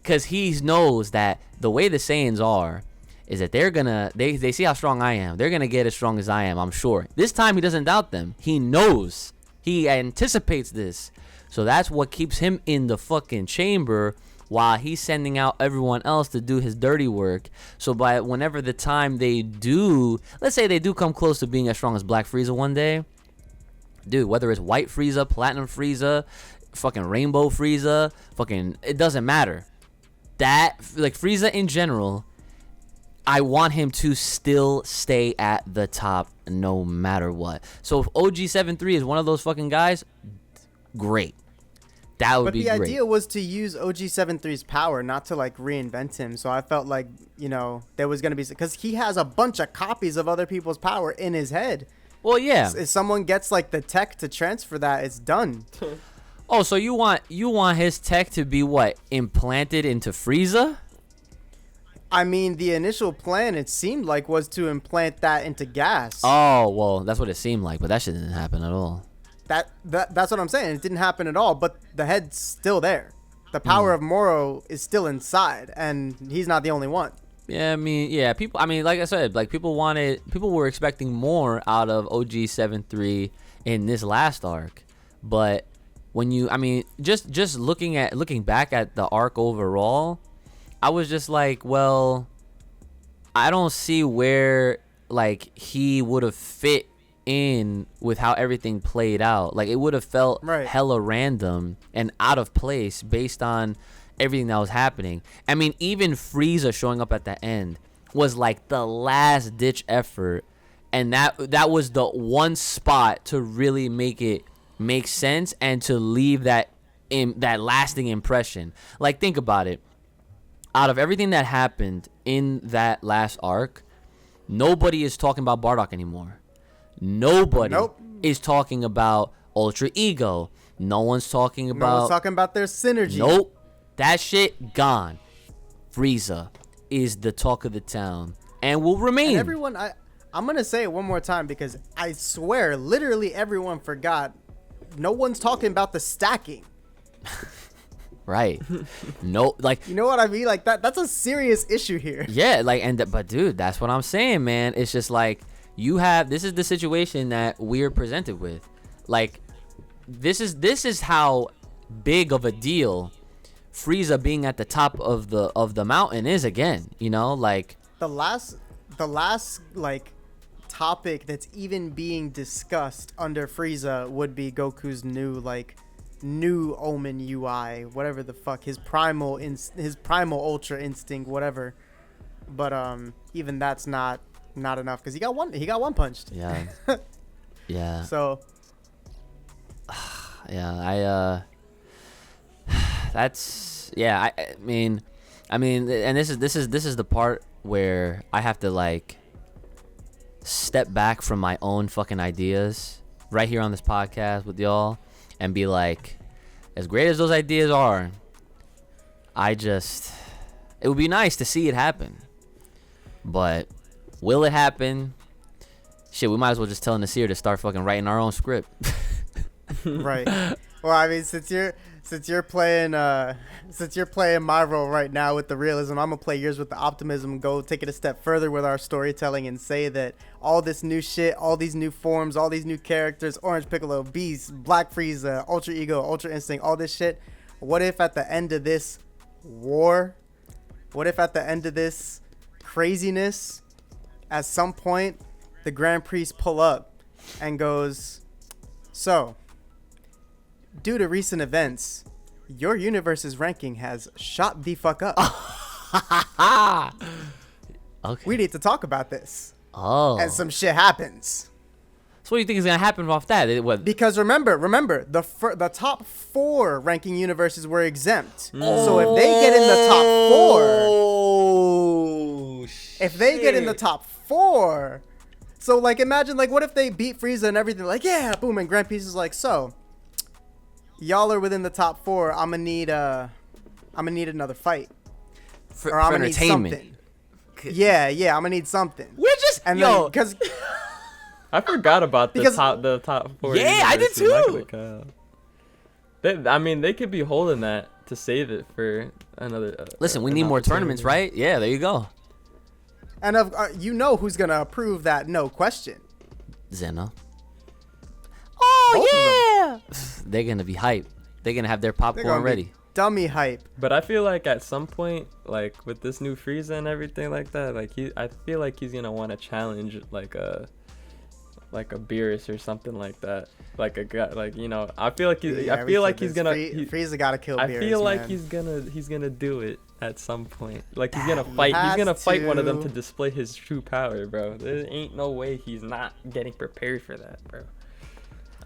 because he knows that the way the Saiyans are is that they see how strong I am. They're gonna get as strong as I am, I'm sure. This time he doesn't doubt them. He knows. He anticipates this. So that's what keeps him in the fucking chamber while he's sending out everyone else to do his dirty work. So by whenever the time they do, let's say they do come close to being as strong as Black Frieza one day, dude, whether it's White Frieza, Platinum Frieza, fucking Rainbow Frieza, fucking, it doesn't matter. That, like, Frieza in general, I want him to still stay at the top no matter what. So if OG 7-3 is one of those fucking guys, great. That would be great. But the idea was to use OG 7-3's power, not to like reinvent him. So I felt like, you know, there was going to be, because he has a bunch of copies of other people's power in his head. Well, yeah. If someone gets like the tech to transfer that, it's done. Oh, so you want his tech to be what? Implanted into Frieza? I mean, the initial plan, it seemed like, was to implant that into gas. Oh, well, that's what it seemed like, but that shit didn't happen at all. That's what I'm saying. It didn't happen at all, but the head's still there. The power of Moro is still inside, and he's not the only one. Yeah, I mean, yeah, people, I mean, like I said, like people were expecting more out of OG 7-3 in this last arc, but when you, I mean, just looking back at the arc overall, I was just like, well, I don't see where like he would have fit in with how everything played out. Like, it would have felt hella random and out of place based on everything that was happening. I mean, even Frieza showing up at the end was like the last ditch effort, and that was the one spot to really make it make sense and to leave that lasting impression. Like, think about it. Out of everything that happened in that last arc, nobody is talking about Bardock anymore. Nobody is talking about Ultra Ego. No one's talking about. No one's talking about their synergy. Nope. That shit gone. Frieza is the talk of the town and will remain. And everyone, I'm gonna say it one more time because I swear, literally everyone forgot. No one's talking about the stacking. Right. No, like, you know what I mean? Like that's a serious issue here. Yeah, like, but dude, that's what I'm saying, man. It's just like this is the situation that we're presented with. Like, this is how big of a deal Frieza being at the top of the mountain is again, you know? Like, the last like topic that's even being discussed under Frieza would be Goku's new Omen UI, whatever the fuck, his primal Ultra Instinct, whatever. But even that's not enough because he got one punched. Yeah. Yeah. So yeah, that's, yeah, I mean, and this is the part where I have to like step back from my own fucking ideas right here on this podcast with y'all and be like, as great as those ideas are, it would be nice to see it happen, but will it happen? Shit, we might as well just tell Nasir to start fucking writing our own script. Right. Well, I mean, since you're playing my role right now with the realism, I'm gonna play yours with the optimism. Go take it a step further with our storytelling and say that all this new shit, all these new forms, all these new characters, Orange Piccolo, Beast, Black Frieza, Ultra Ego, Ultra Instinct, all this shit. What if at the end of this war, what if at the end of this craziness, at some point, the Grand Priest pull up and goes, so, due to recent events, your universe's ranking has shot the fuck up. Okay. We need to talk about this. Oh. And some shit happens. So what do you think is gonna happen off that? Because remember, the top 4 ranking universes were exempt. So if they get in the top 4, so like imagine like what if they beat Frieza and everything, like yeah, boom, and Grand Peace is like, so y'all are within the top 4. I'm gonna need another fight. For entertainment. Yeah, I'm gonna need something. We're just because I forgot about the top 4. Yeah, I did too. They could be holding that to save it for another. Listen, we need more tournaments, right? Yeah, there you go. And who's gonna approve that? No question. Zena. Oh yeah. They're gonna be hype. They're gonna have their popcorn ready. Dummy hype. But I feel like at some point, like with this new Frieza and everything like that, like I feel like he's gonna want to challenge like a Beerus or something like that. Like a guy, like, you know, I feel like he's gonna. Frieza gotta kill Beerus. I feel like man. he's gonna do it at some point. Like he's gonna fight. He's gonna fight one of them to display his true power, bro. There ain't no way he's not getting prepared for that, bro.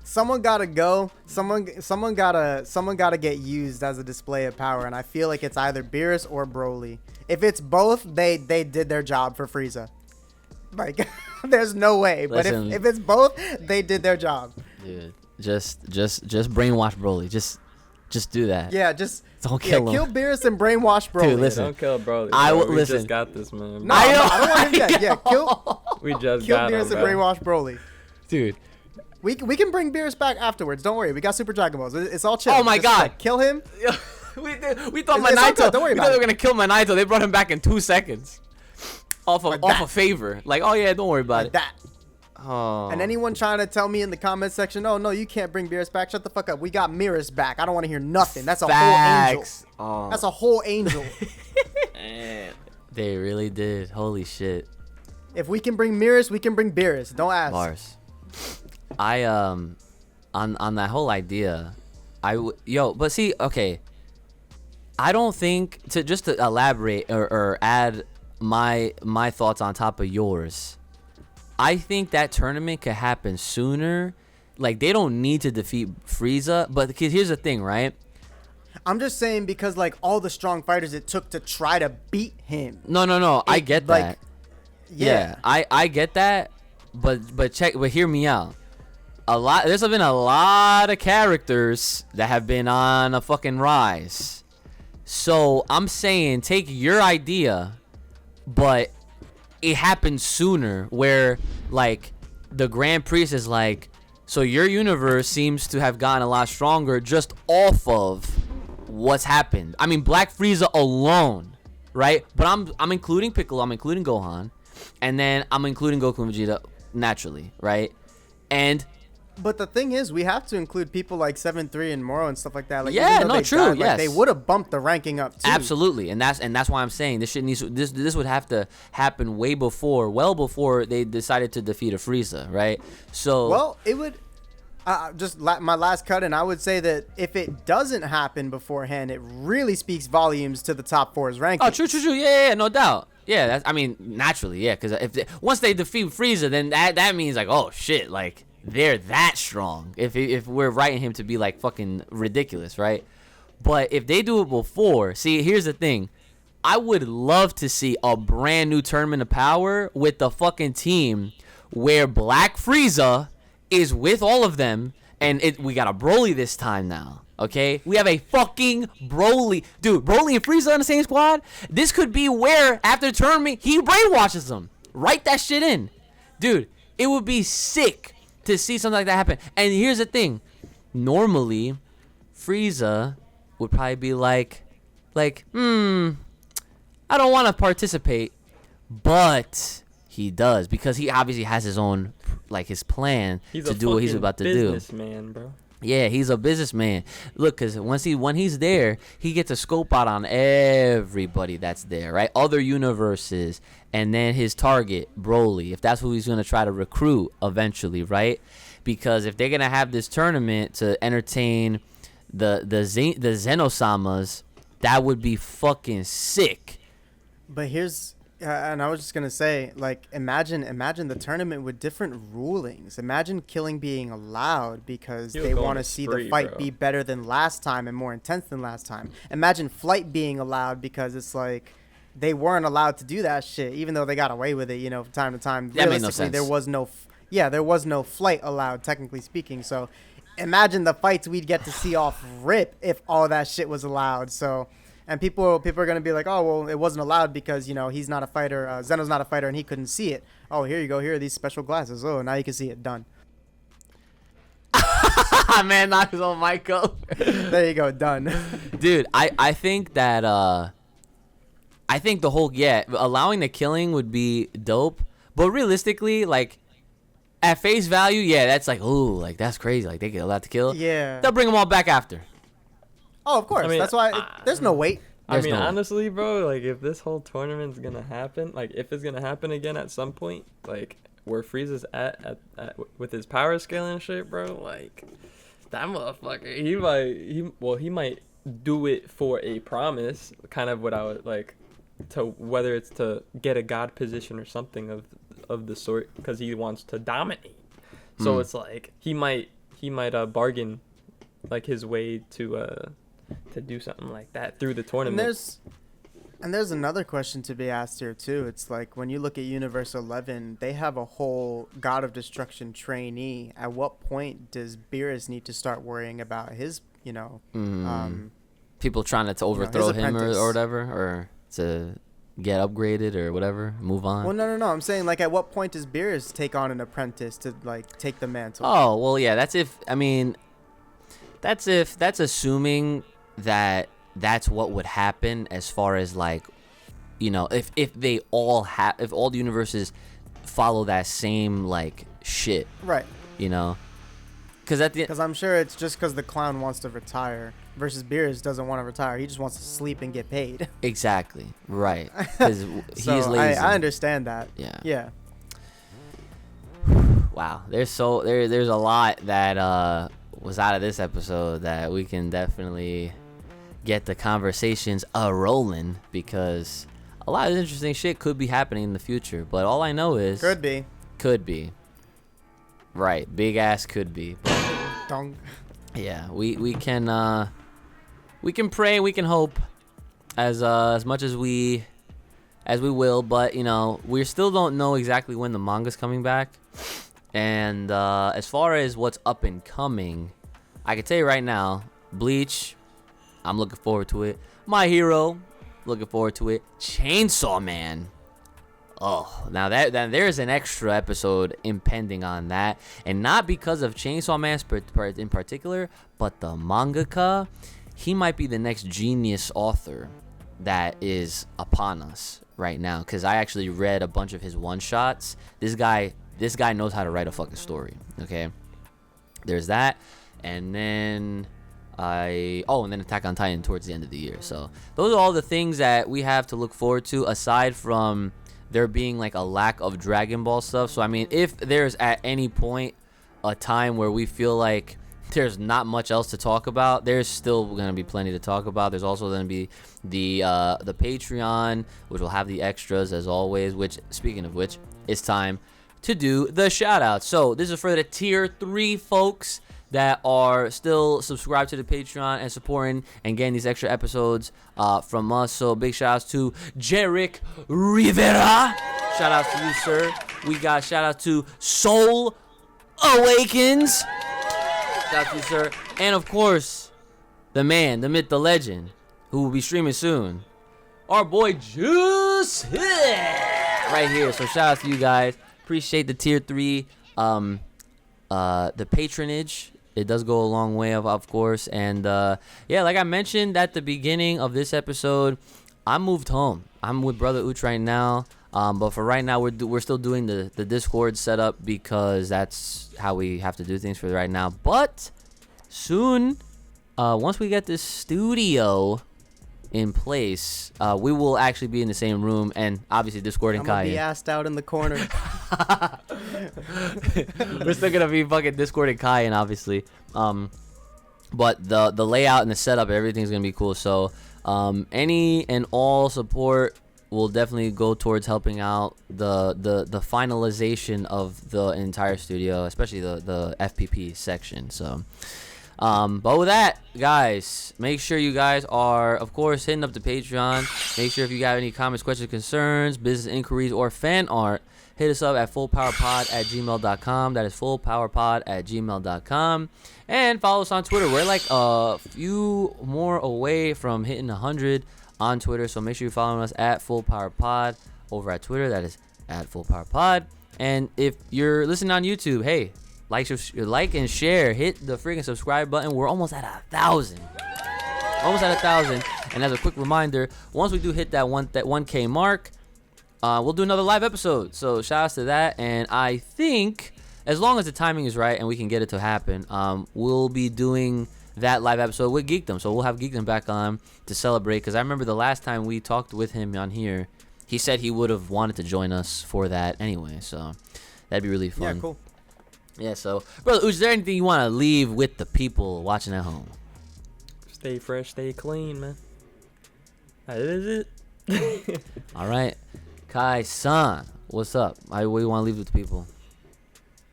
Someone gotta go. Someone gotta get used as a display of power, and I feel like it's either Beerus or Broly. If it's both, they did their job for Frieza. Like, there's no way. Listen, but if it's both, they did their job. Dude, just brainwash Broly. Just do that. Yeah, don't kill him. Kill Beerus and brainwash Broly. Dude, listen. Don't kill Broly. We just got this, man. No, I don't want him dead. Yeah, kill. We just kill got Beerus him, and brainwash Broly. Dude. We can bring Beerus back afterwards. Don't worry. We got Super Dragon Balls. It's all chill. Oh my God. Like, kill him. we thought It's all Minato. good. Don't worry We about thought they it. were gonna kill Minato. They brought him back in 2 seconds. Off a favor. Like, oh yeah, don't worry about it. That. Oh. And anyone trying to tell me in the comment section, oh no, you can't bring Beerus back. Shut the fuck up. We got Mirrors back. I don't want to hear nothing. That's a whole angel. Oh. That's a whole angel. They really did. Holy shit. If we can bring Mirrors, we can bring Beerus. Don't ask. Bars. I on that whole idea, but see, okay. I don't think to elaborate or add my thoughts on top of yours. I think that tournament could happen sooner. Like, they don't need to defeat Frieza, but here's the thing, right? I'm just saying because like all the strong fighters it took to try to beat him. No. I get that. like, Yeah, I get that, but hear me out. There's been a lot of characters that have been on a fucking rise. So I'm saying take your idea, but it happens sooner. Where like the Grand Priest is like, so your universe seems to have gotten a lot stronger just off of what's happened. I mean, Black Frieza alone, right? But I'm including Piccolo, I'm including Gohan, and then I'm including Goku and Vegeta naturally, right? But the thing is, we have to include people like 7-3 and Moro and stuff like that. Like, yeah, even though no, they true, died, like, yes. they would have bumped the ranking up too. Absolutely, and that's why I'm saying this shit needs this would have to happen well before they decided to defeat a Frieza, right? So Well, it would. My last cut, and I would say that if it doesn't happen beforehand, it really speaks volumes to the top four's ranking. oh, true, yeah, no doubt. Yeah, I mean, naturally, yeah, because once they defeat Frieza, then that means like, oh shit, like they're that strong. If we're writing him to be like fucking ridiculous, right? But if they do it before, see, here's the thing. I would love to see a brand new Tournament of Power with the fucking team where Black Frieza is with all of them, and we got a Broly this time now. Okay, we have a fucking Broly, dude. Broly and Frieza on the same squad. This could be where after the tournament he brainwashes them. Write that shit in, dude. It would be sick to see something like that happen. And here's the thing: normally, Frieza would probably be like, I don't want to participate, but he does because he obviously has his own, like, his plan to do what he's about to do. Businessman, bro. Yeah, he's a businessman. Look, because when he's there, he gets a scope out on everybody that's there, right? Other universes, and then his target, Broly, if that's who he's going to try to recruit eventually, right? Because if they're going to have this tournament to entertain the Zenosamas, that would be fucking sick. But here's, and I was just gonna say, like, imagine the tournament with different rulings. Imagine killing being allowed because You're they going want to to see spree, the fight bro. be better than last time and more intense than last time. Imagine flight being allowed because it's like they weren't allowed to do that shit, even though they got away with it, you know, from time to time. That made no Realistically, sense. there was no flight allowed, technically speaking. So imagine the fights we'd get to see off rip if all that shit was allowed. So. And people are gonna be like, oh well, it wasn't allowed because, you know, he's not a fighter. Zeno's not a fighter, and he couldn't see it. Oh, here you go. Here are these special glasses. Oh, now you can see it. Done. Man, knock his own mic over. There you go. Done. Dude, I think that I think the whole allowing the killing would be dope, but realistically, like, at face value, yeah, that's like, ooh, like, that's crazy, like, they get allowed to kill. Yeah. They'll bring them all back after. Oh, of course. I mean, That's why there's no wait. There's I mean, no way. honestly, bro, like, if this whole tournament's gonna happen, like, if it's gonna happen again at some point, like, where Frieza's at with his power scale and shit, bro, like, that motherfucker, he might do it for a promise, kind of what I would, like, to whether it's to get a god position or something of the sort, because he wants to dominate. So it's like, he might bargain, like, his way to do something like that through the tournament. And there's another question to be asked here too. It's like when you look at Universe 11, they have a whole God of Destruction trainee. At what point does Beerus need to start worrying about his, you know, People trying to overthrow his him apprentice. or whatever, or to get upgraded or whatever, move on. Well, no. I'm saying, like, at what point does Beerus take on an apprentice to, like, take the mantle? Oh, well, yeah, that's assuming that that's what would happen, as far as, like, you know, if all the universes follow that same, like, shit, Right. you know, because I'm sure it's just because the clown wants to retire versus Beerus doesn't want to retire. He just wants to sleep and get paid. exactly, right, because So he's lazy. I understand that. Yeah. Yeah. Wow, there's a lot that was out of this episode that we can definitely get the conversations rolling, because a lot of interesting shit could be happening in the future. But all I know is Could be. Right, big ass could be. Dong. Yeah, we can pray, we can hope as much as we will, but you know, we still don't know exactly when the manga's coming back. And as far as what's up and coming, I can tell you right now, Bleach, I'm looking forward to it. My Hero, looking forward to it. Chainsaw Man. Oh, now that there's an extra episode impending on that, and not because of Chainsaw Man in particular, but the mangaka. He might be the next genius author that is upon us right now. Because I actually read a bunch of his one shots. This guy knows how to write a fucking story. Okay, there's that, and then and then Attack on Titan towards the end of the year. So those are all the things that we have to look forward to, aside from there being like a lack of Dragon Ball stuff. So I mean, if there's at any point a time where we feel like there's not much else to talk about, there's still gonna be plenty to talk about. There's also gonna be the Patreon, which will have the extras as always. Which, speaking of which, it's time to do the shout outs. So this is for the tier 3 folks that are still subscribed to the Patreon and supporting and getting these extra episodes from us. So big shout outs to Jerick Rivera. Shout out to you, sir. We got shout out to Soul Awakens. Shout out to you, sir. And of course, the man, the myth, the legend, who will be streaming soon, our boy Juice right here. So shout out to you guys. Appreciate the tier 3 the patronage. It does go a long way, of course. And yeah, like I mentioned at the beginning of this episode, I moved home. I'm with Brother Uch right now. But for right now, we're still doing the Discord setup because that's how we have to do things for right now. But soon, once we get this studio in place, we will actually be in the same room, and obviously Discord and Kai. I'm gonna be assed out in the corner. We're still gonna be fucking Discord and Kai, and obviously, but the layout and the setup, everything's gonna be cool. So, any and all support will definitely go towards helping out the finalization of the entire studio, especially the FPP section. So. But with that, guys, make sure you guys are, of course, hitting up the Patreon. Make sure if you got any comments, questions, concerns, business inquiries, or fan art, hit us up at fullpowerpod@gmail.com. That is fullpowerpod@gmail.com. And follow us on Twitter. We're like a few more away from hitting 100 on Twitter. So make sure you're following us at fullpowerpod over at Twitter. That is at fullpowerpod. And if you're listening on YouTube, hey, like and share. Hit the freaking subscribe button. We're almost at 1,000. Almost at 1,000. And as a quick reminder, once we do hit that 1K mark, we'll do another live episode. So shout outs to that. And I think as long as the timing is right and we can get it to happen, we'll be doing that live episode with Geekdom. So we'll have Geekdom back on to celebrate. Because I remember the last time we talked with him on here, he said he would have wanted to join us for that anyway. So that'd be really fun. Yeah, cool. Yeah, so, brother, is there anything you want to leave with the people watching at home? Stay fresh, stay clean, man. That is it. All right. Kai-san, what's up? What do you want to leave with the people?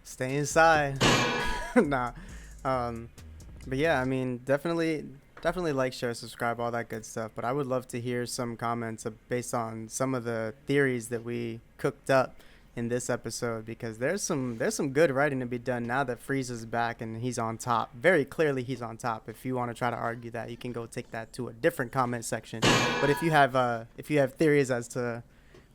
Stay inside. Nah. But yeah, I mean, definitely like, share, subscribe, all that good stuff. But I would love to hear some comments based on some of the theories that we cooked up in this episode, because there's some good writing to be done now that Frieza's back and he's on top. Very clearly he's on top. If you want to try to argue that, you can go take that to a different comment section. But if you have theories as to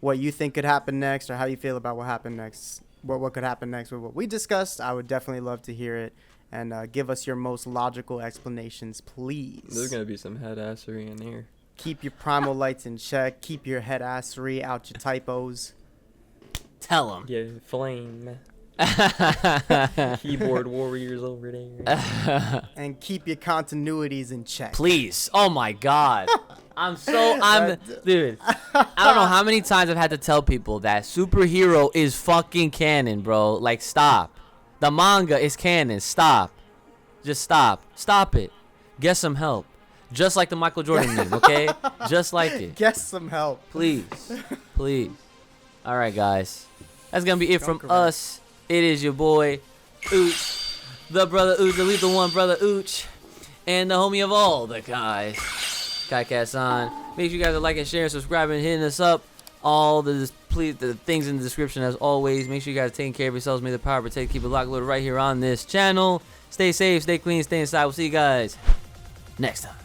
what you think could happen next, or how you feel about what happened next, what could happen next with what we discussed, I would definitely love to hear it. And give us your most logical explanations, please. There's gonna be some head assery in here. Keep your primal lights in check. Keep your head assery out your typos. Tell them. Yeah, flame. Keyboard warriors over there. And keep your continuities in check. Please. Oh, my God. Dude, I don't know how many times I've had to tell people that superhero is fucking canon, bro. Like, stop. The manga is canon. Stop. Just stop. Stop it. Get some help. Just like the Michael Jordan meme, okay? Just like it. Get some help. Please. Please. All right, guys. That's going to be it from us. It is your boy, Ooch. The brother Ooch. The lethal one, brother Ooch. And the homie of all the guys, Kai-Kat-san. Make sure you guys are liking, sharing, subscribing, hitting us up. All the things in the description as always. Make sure you guys are taking care of yourselves. May the power protect. Keep it locked, loaded right here on this channel. Stay safe, stay clean, stay inside. We'll see you guys next time.